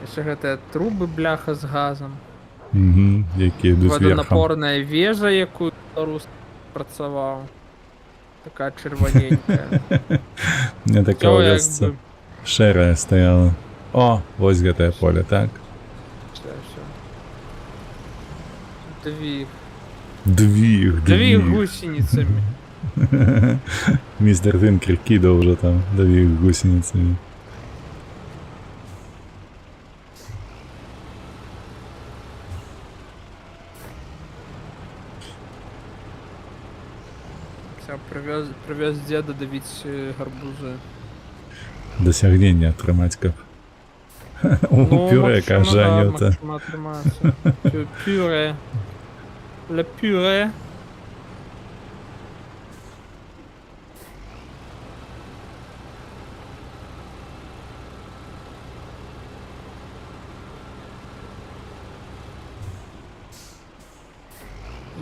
Яшчэ гэтыя трубы, бляха, з газам. Угу, якія йдуть верхом. Водонапорная вежа, якую беларус працаваў. Такая чырваненькая. Мне така Всё, ў вёсцы якби. шэрая стаяла. О, вось гэтае поле, так? Всё. Дві Дві гусеницами. Містер Тинкер кидав вже там дві гусеницями. Все, привез деда давить гарбузы. Досягнення атрымаць каб. У пюре кажа Анюта. Пюре. Le purée.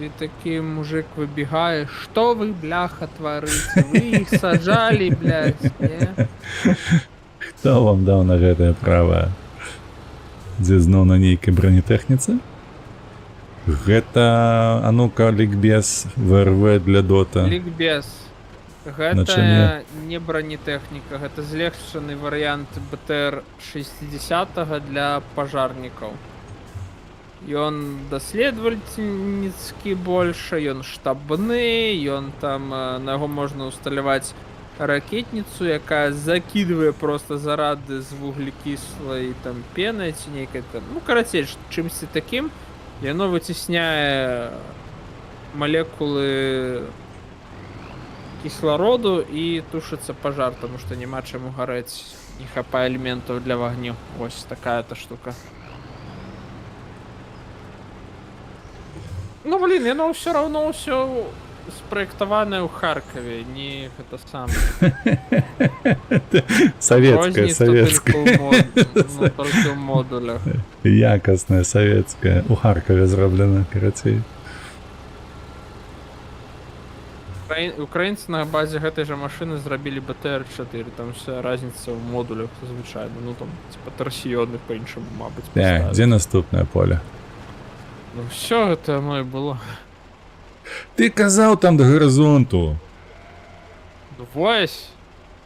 И такой мужик выбегает, что вы, бляха, творите? Вы их сажали, блядь, не? Хто вам даў на гэтае права? Дзе зноў на нейкай бронетэхніцы? Гэта, а ну-ка, лікбез ВРВ для дота. Ликбез. Гэта не бронетэхніка, гэта злегчаны варыянт БТР-60 для пажарнікаў. Ён даследавальніцкі больше, ён штабны, ён там, на яго можна усталяваць ракетніцу, якая закидывае просто зарады з вуглекіслай там пенай ці нейкай там, ну карацей, чымсьці такім. Яно выцісняе молекулы кіслароду і тушыцца пажар, тому што няма чаму гарэць, не хапае элементаў для вагню. Ось такая-то штука. Ну блин, яно ўсё равно ўсё спраектаванае ў Харкаве, не гэта самае. Савецкая. Ну, толькі ў модулях. Якасная, савецкая. У Харкове зроблена, карацей. Украінцы на базе гэтай жа машыны зрабілі БТР-4, там вся разница ў модулях звычайна, ну там типа торсіёны па-іншаму, мабыць, Так, дзе наступнае поле? Ну все гэта оно і было. Ты казаў там да гарызонту. Ну вось,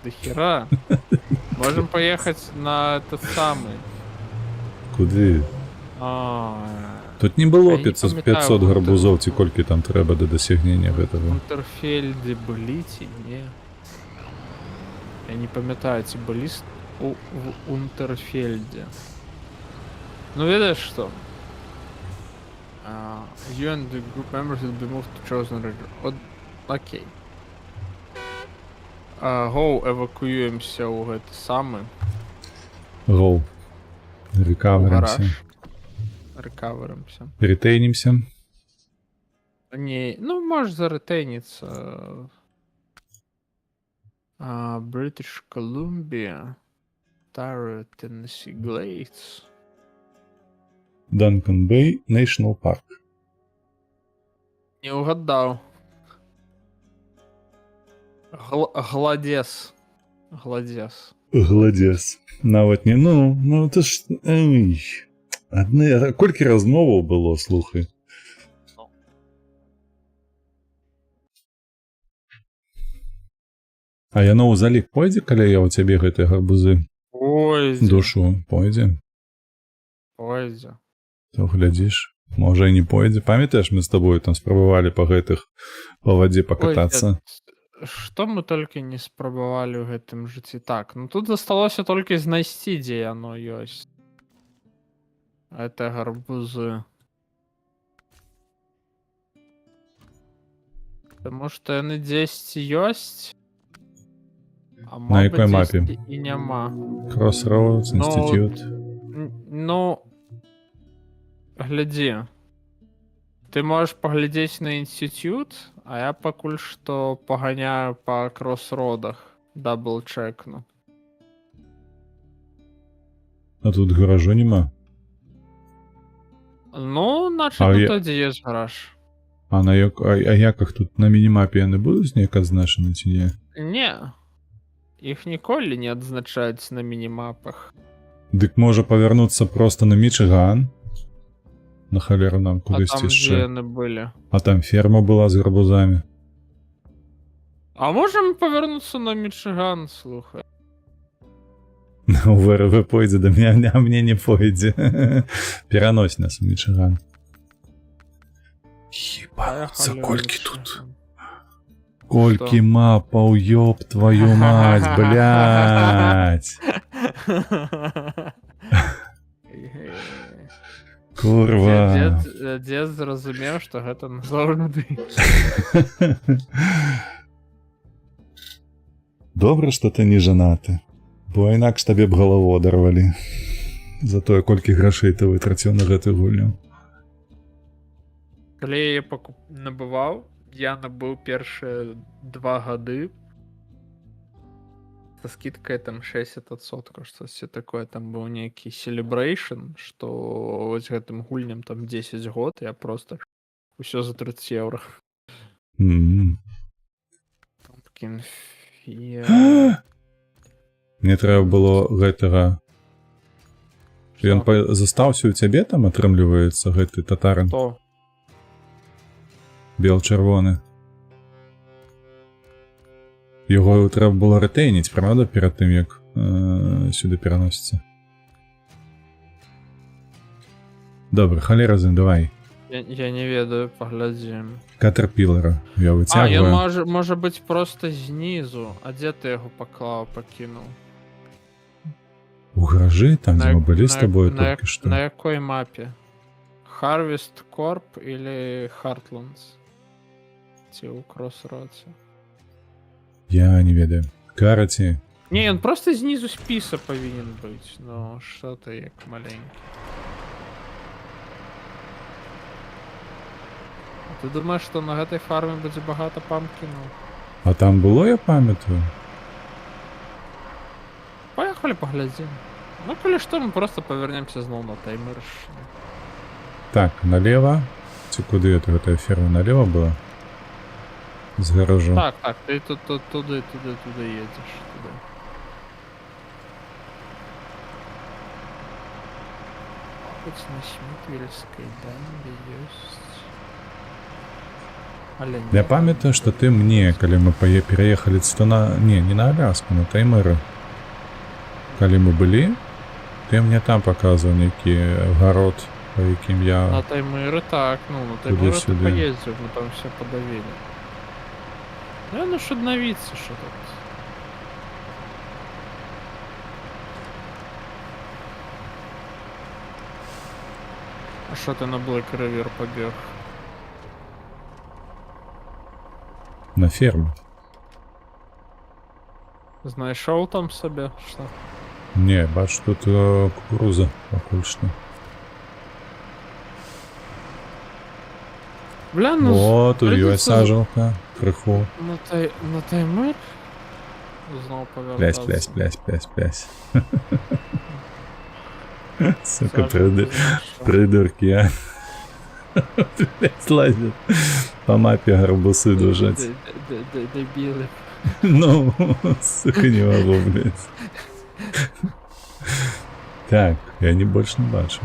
до хера. Можем поехать на этот самый. Куды? Тут не было я не 500, пам'ятаю, 500 вот гарбузов, это. ці колькі там трэба до досягнення В гэтага. Унтерфельде былі ці не? Я не памятаю, ці былі в Унтерфельде. Ну, ведаеш што? You and the group members will be moved to chosen region. Окей. Гоу, евакуюємося у гэты самы. Гоу. У Рекаверимся. гараж. Рекаверимся. Ретейнимся. Не, ну, можеш заретейніться. British Columbia. Ontario, Tennessee Glades. Данкан Бей, National Park. Не угадав. Гладес. Гладес. Гладес. Нават не, ну, це ж, ой. Одне, колькі размоваў было, слухай. А яно ў залік пойдзе, калі я ў цябе гэтыя гарбузы Пойдзе. душу? Пойдзе? Пойдзе. То глядзіш, можа і не пойдзе. Памятаеш, мы з табою там спрабавалі па гэтых па вадзе пакатацца? Што мы толькі не спрабавалі ў гэтым жыцці. Так, ну тут засталося толькі знайсці, дзе яно ёсць. Это гарбузы. Таму што яны дзесьці ёсць, а На якой мапе? дзесьці і няма. Crossroads, Ну, Institute. Ну, глядзі. Ты можаш паглядзець на інстытут, а я пакуль што паганяю па кросродах. Дабл-чекну. А тут гаражу нема. Ну, значит, А тут я- тоді є гараж. А на яках тут на мінімапе яны будуць неяк адзначаны ці не? Не. Іх ніколі не адзначаюць на мінімапах. Дык можа павярнуцца проста на Мічыган? На халеру нам А там кудысьці дзе яшчэ. яны былі. А там ферма была з гарбузамі. А можем павярнуцца на Мічыган, слухай. У ВРВ пойдзе, да мне, а мне не пойдзе. Перанось нас у Мічыган. Ебацца, колькі тут? Колькі мапаў, ёб твою мать, блядь. Курва. Дзед зразумеў, што гэта назаўжды. Добра, што ты не жанаты, бо інакш табе б галаву адарвалі за тое, колькі грашэй ты вытраціў на гэтую гульню. Калі я набываў, я набыў першыя 2 гады со скидкой там 60%, штосьці такое, там быў нейкі celebration, што вось гэтым гульням там 10 год, я просто ўсё за 30 евро. Pumpkin Fear. Мне трэба было гэтага. Ён застаўся ў цябе там, атрымліваецца, гэты татарын Хто? бел-чырвоны. Яго трэба было рэтэйніць, правда, перад тым, як сюды пераносіцца. Добра, халеразы, давай. Я не ведаю, паглядзім. Катерпілара я Ён выцягваю. можа быць проста знізу. А дзе ты яго паклаў, пакінуў? У гаражы, там, дзе мы былі з табою на толькі што. На якой мапе? Harvest Corp или Heartlands? Ці ў Crossroads? Я не ведаю. Караці. Не, ён просто знізу спіса павінен быць. Ну, што ты як маленькі. Ты думаеш, што на гэтай фарме будзе багата памкінаў? А там было, я памятаю. Паехалі паглядзім. Ну, калі што, мы просто павернемся зноў на таймер. Так, налево. Ці куды это гэтая ферма налево была? З гаражу. Так, ты туды едзеш. Туды. Хоць на Смітвільскай дамбе ёсць. Але Я памятаю, што ты мне, калі мы пераехалі то на... Не на Аляску, на Таймыры. Калі мы былі, ты мне там паказваў нейкі гарод по яким я На Таймыры так, ну, на Таймыры ты Туды-сюды. поездил, мы там все подавили. Наверное, ж обновиться, что тут. А что ты на Black River побег? на ферму. Знайшов там себе, что? Не, бачу, тут кукуруза покуль що. Бля, ну... О, тут є придется саджалка, криху. на Таймыр? Знову Плясь, повертатися. плясь. Сука, Саджанку знайшов. придурки, а. Блять, лазят. По мапе гарбусы дужать. Дебіли. Ну, сука, не могу, блядь. Так, я не больше не бачу.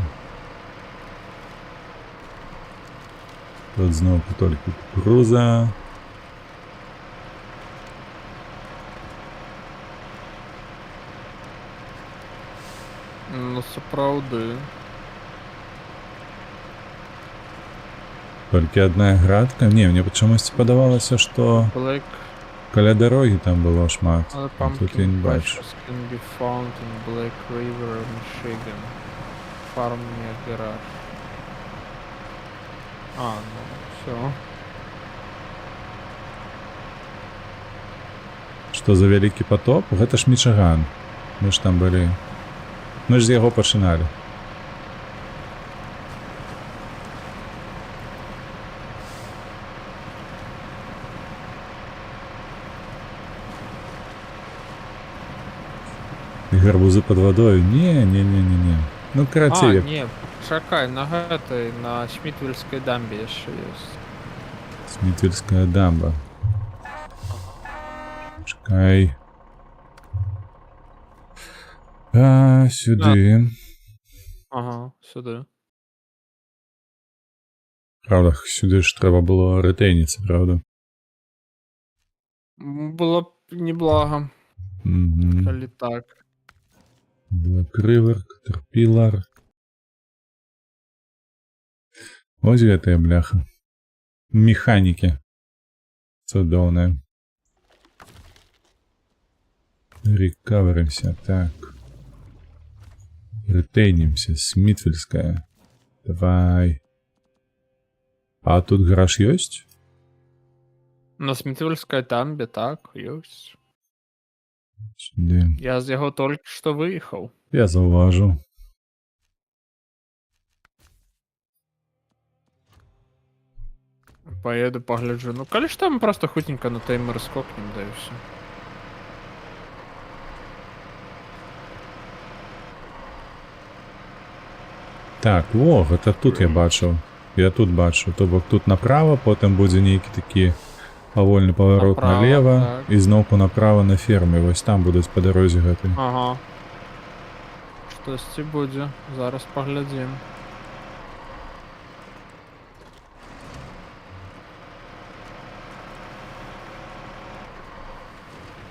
Тут знову только кукуруза. Ну, це правди. Только одна градка. Не, мне почему-то подавалось, что Black коля дороги там было шмат. other А тут я pumpkin не бачу. patches can be found in Black River, Michigan. Farm near garage. А, ну, все. Что за великий потоп? Это ж Мичиган. Мы ж там были. Мы ж з яго пачыналі. І гарбузы под водой? Не. Ну, А, карацей, не, чакай, на гэтай, на Шмітвельскай дамбе яшчэ ёсць. Смітвельская дамба. Чекай. А, сюди. Ага, сюди. Правда, сюди ж треба було ретейніться, правда? Было б неблаго, Угу. калі так. Black River, Caterpillar. Ось гэтая бляха. Механікі. Цудоўная. Рекаверимся, так. Ретейнимся, Смитвельская. Давай. А тут гараж ёсць? На Смітвельскай дамбе, так, ёсць. Сюди. Я з яго толькі што выехаў. Я заўважу. Поеду, погляджу. Ну, калі ж там просто хутенько на Таймыр скокнем, да і все. Так, во, гэта тут я бачыў. Я тут бачу. То бок тут направо, потым будзе нейкі такі павольны паварот Направо, налево так. і зноўку направо на ферме. Вось там будуць па дарозе гэтай. Ага. Штосьці будзе. Зараз паглядзім.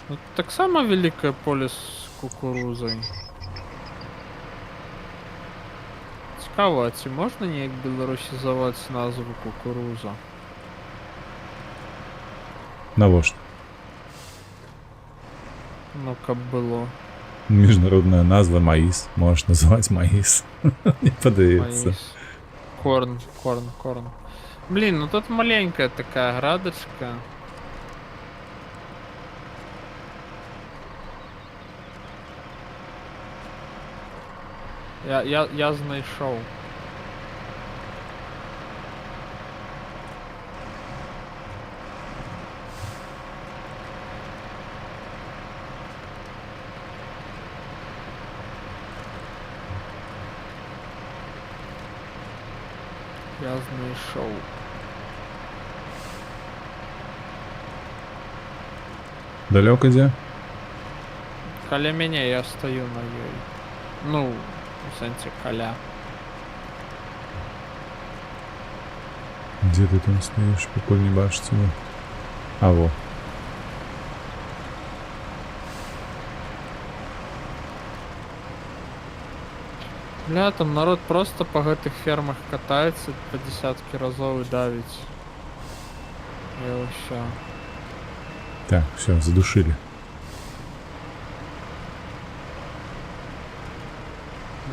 Ну, таксама вялікае поле з кукурузай. Цікаво, а ці можна неяк беларусізаваць назву кукуруза? Навошта? Ну, каб было. Міжнародная назва маіс. Можаш называць маіс. Не падаецца. Маис. Корн. Блин, ну тут маленькая такая градочка. Я знайшов. Я знайшов. Далёка дзе? Каля мяне я стою на ёй. Ну, у сэнсе каля. Дзе ты там стаіш, пакуль не бачыць его? А, во. Бля, там народ просто по гэтых фермах катаецца по десятки разоў і давіць. І ўсё. Так, все, задушили.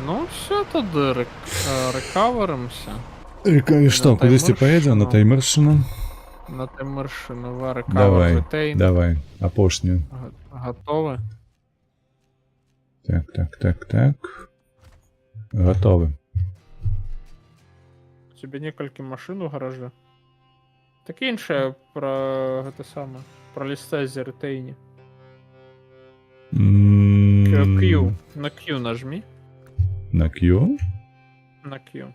Ну, все тады рекаверимся. И что, На кудись поедем? На таймершину? На таймершину, ва, Давай, рекавер ретейн. давай, опошнюю. Готовы? Так. Готовы. У тебе некалькі машин у гаражы. Так іншае про гэта саме. Про лістезі ретейні. Q. На Q нажми. На Q? На Q.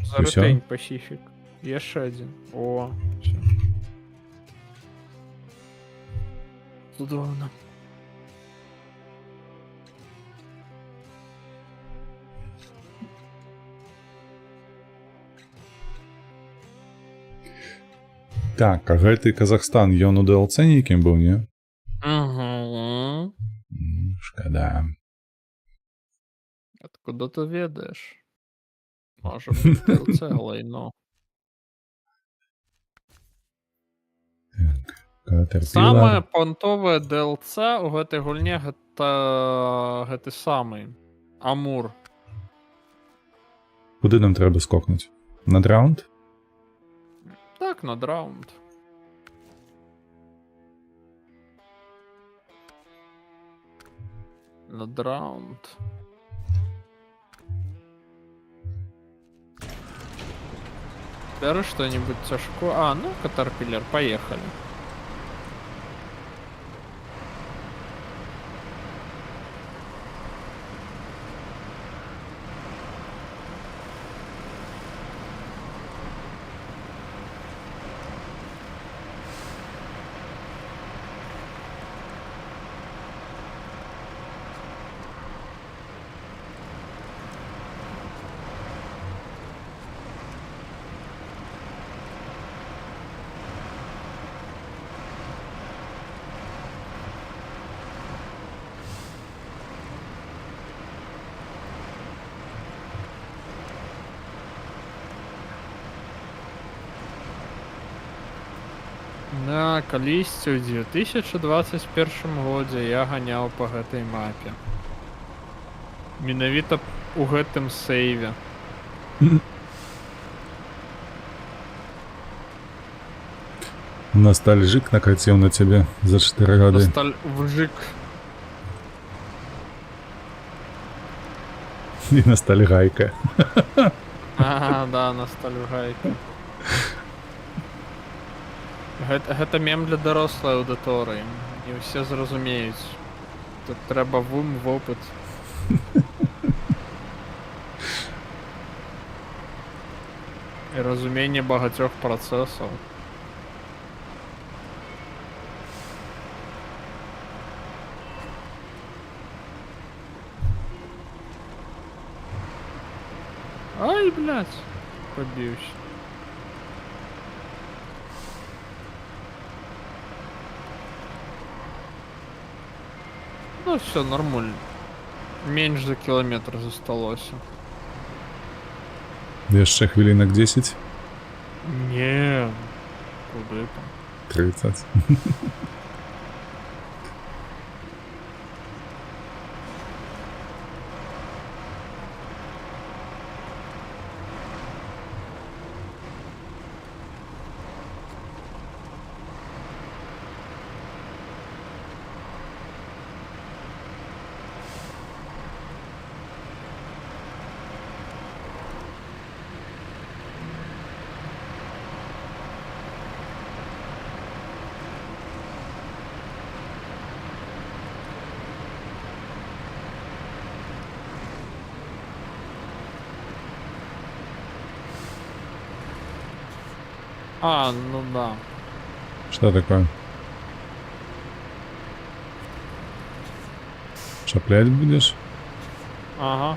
За І всё? ретейн Pacific. Яшчэ один. О, все. Здорово. Так, а гэты Казахстан, ён у DLC нейкім быў, не? Угу. Шкада. Откуда ты ведаешь? Може бути DLC лайно. Самае Катерпілар. понтовае DLC у гэтай гульне гэты самы Амур. Куды нам трэба скокнуць? Над раунд? Так, над раунд. Над раунд. Бери что-нибудь тяжко. А, ну, Катерпиллер, поехали. Да, калісьці ў 2021 годзе я ганяў па гэтай мапе. Менавіта у гэтым сейве. Ностальжик накаціў на цябе за 4 гады. Вжик. І ностальгайка. А, да, ностальгайка. Гэта мем для дарослай аўдыторыі. Не ўсе зразумеюць. Тут трэба вум вопыт. І разуменне багацьох працэсаў. Ай, блядь, побьюсь. Ну все, нормально. Меньше за километр засталося. Яшчэ хвілінак 10? Не, куды там? 30. А, ну да. Что такое? Шаплять будешь? Ага.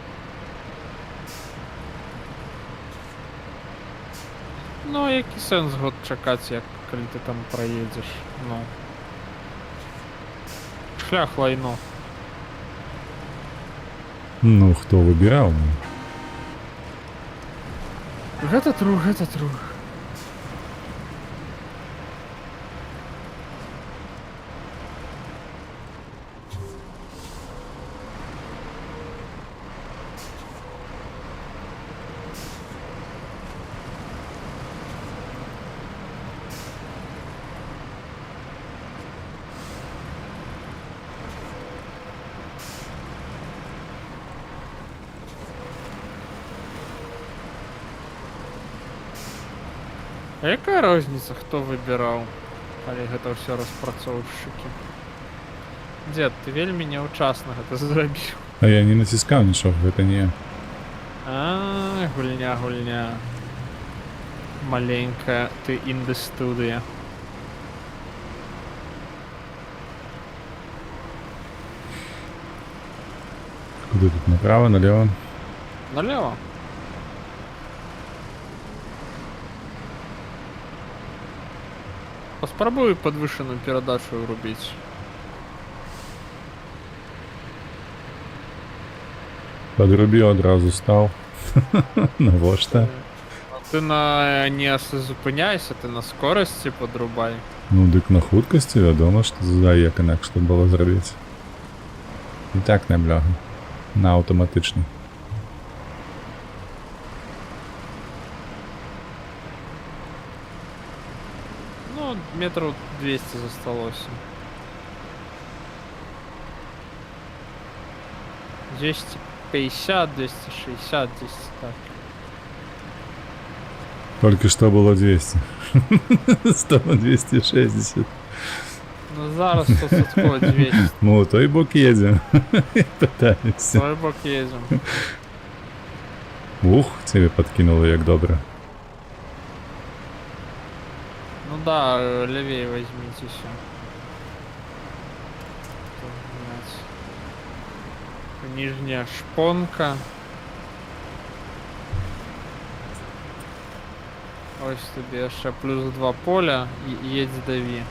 Ну, а який сенс год чекати, як коли ти там проїдеш? Ну. Шлях лайно. Ну, хто вибирав? Гэта тру, гэта тру. А якая розніца, хто выбіраў, калі гэта ўсё распрацоўшчыкі? Дзед, ты вельмі няўчасна гэта зрабіў. А я не націскаў нічога, гэта не. А, гульня. Маленькая ты інды-студыя. Куди тут? Направо, налево? Налево. Паспрабую падвышаную перадачу рубіць. Подрубіў адразу стаў. Навошта? Ты на не зупыняйся, ты на скорасці подрубай. Ну, дык на хуткасці, вядома, што як інакш што было зрабіць. І так не бляга. На аўтаматычны. Ну, метров 200 засталося. 250, 260, 10 так. Толькі што было 200. Стало 260. Ну зараз 100 200. Ну, у той бок едзем. Пытаемся. Той бок едем. Ух, цябе подкинуло як добра. Ну да, левее возьмите все. Нижняя шпонка. Ось тобі ще плюс 2 поля і їдь дави.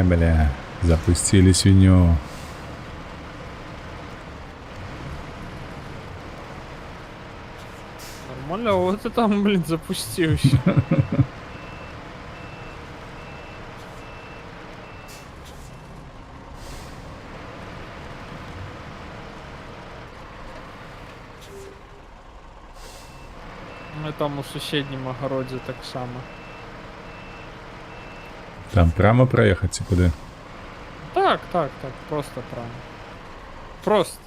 Бля. Запустили свинью. Нормально, вот ты там, блин, запустился. Мы там у соседнем огороде так само. Там прямо проехать куди? Так, просто прямо. Просто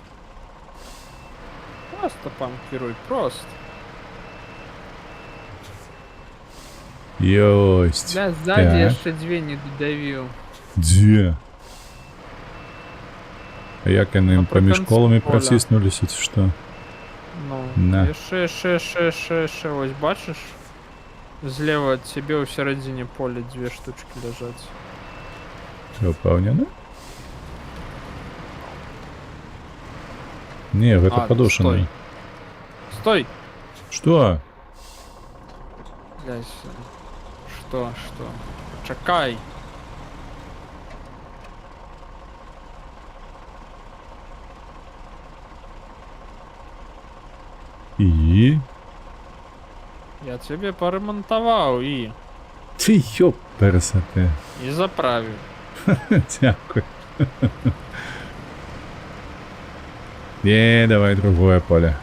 панкируй, просто. Ёсть. Да, сзади Так. я ще 2 не додавил. Де? А як вони А поміж при колами конце поля. протиснулись, чи що? Ну, На. і ще, ось бачиш? Зліва від тебе у середині поля 2 штучки лежать. Впевнено? Не, это А, подушенное. Стой! Что? Блядь. Что? Чекай! И? Я тебе поремонтував і Ти ёп пересати. заправив. Дякую. Давай другое поле.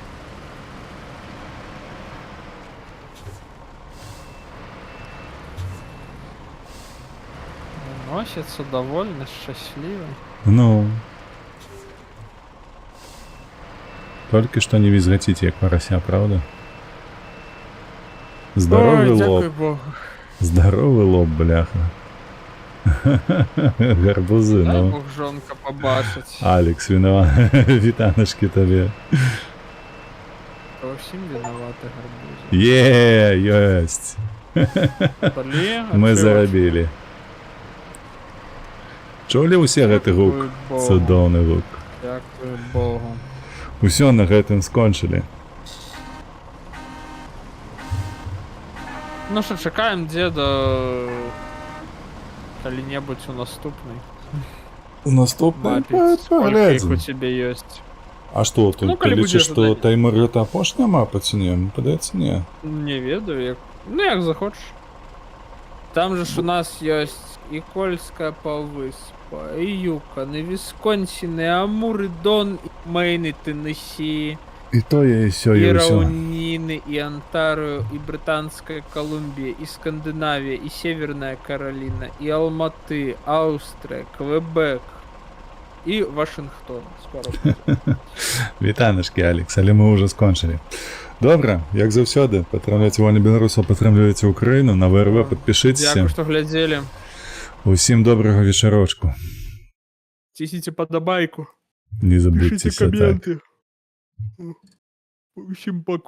Носится довольно счастливый. Ну. Только что не визготите, як порося, правда? Здоровый Ой, лоб. дякую Богу. Здоровый лоб, бляха. Гарбузи, Дай ну. Бог жонка побачить. Алекс, вітаночки тобі. То всім винувати гарбузи. Єсть. Далі, Ми відкривач. заробили. Чули усе гэты гук? Дякую Богу. Цудоўны гук. Дякую Богу. Усё на гэтым скончылі. Ну що, чекаємо деда коли-небудь у наступний. У наступным Мапить, сколько их у паглядзім. тебя есть. А што, Ну, ты калі лічыш, будзе што задание. Таймыр гэта апошняя мапа ці не? Падаецца, не. Не ведаю, як... Ну, як захочешь. Там же ж у нас есть и Кольская повыспа, и Юкон, и Висконсин, и Амур, и Дон, и Мейн, и Теннесси, І тое, і сё, и і ўсё. Раунины, и Онтарио, и Британская Колумбия, и Скандинавия, и Северная Каролина, и Алматы, Австрия, Квебек, и Вашингтон. Скоро будет. Вітанашкі, Алекс, але мы ўжо скончылі. Добра, як заўсёды, падтрымляйце вольны беларусаў, падтрымлівайце Украіну, на ВРВ падпішыцеся. Дякую, что глядели. Усім добрага вечарочку. Цісніце падабайку. Не Пишите забудьцеся, так. комменты. Всем пока.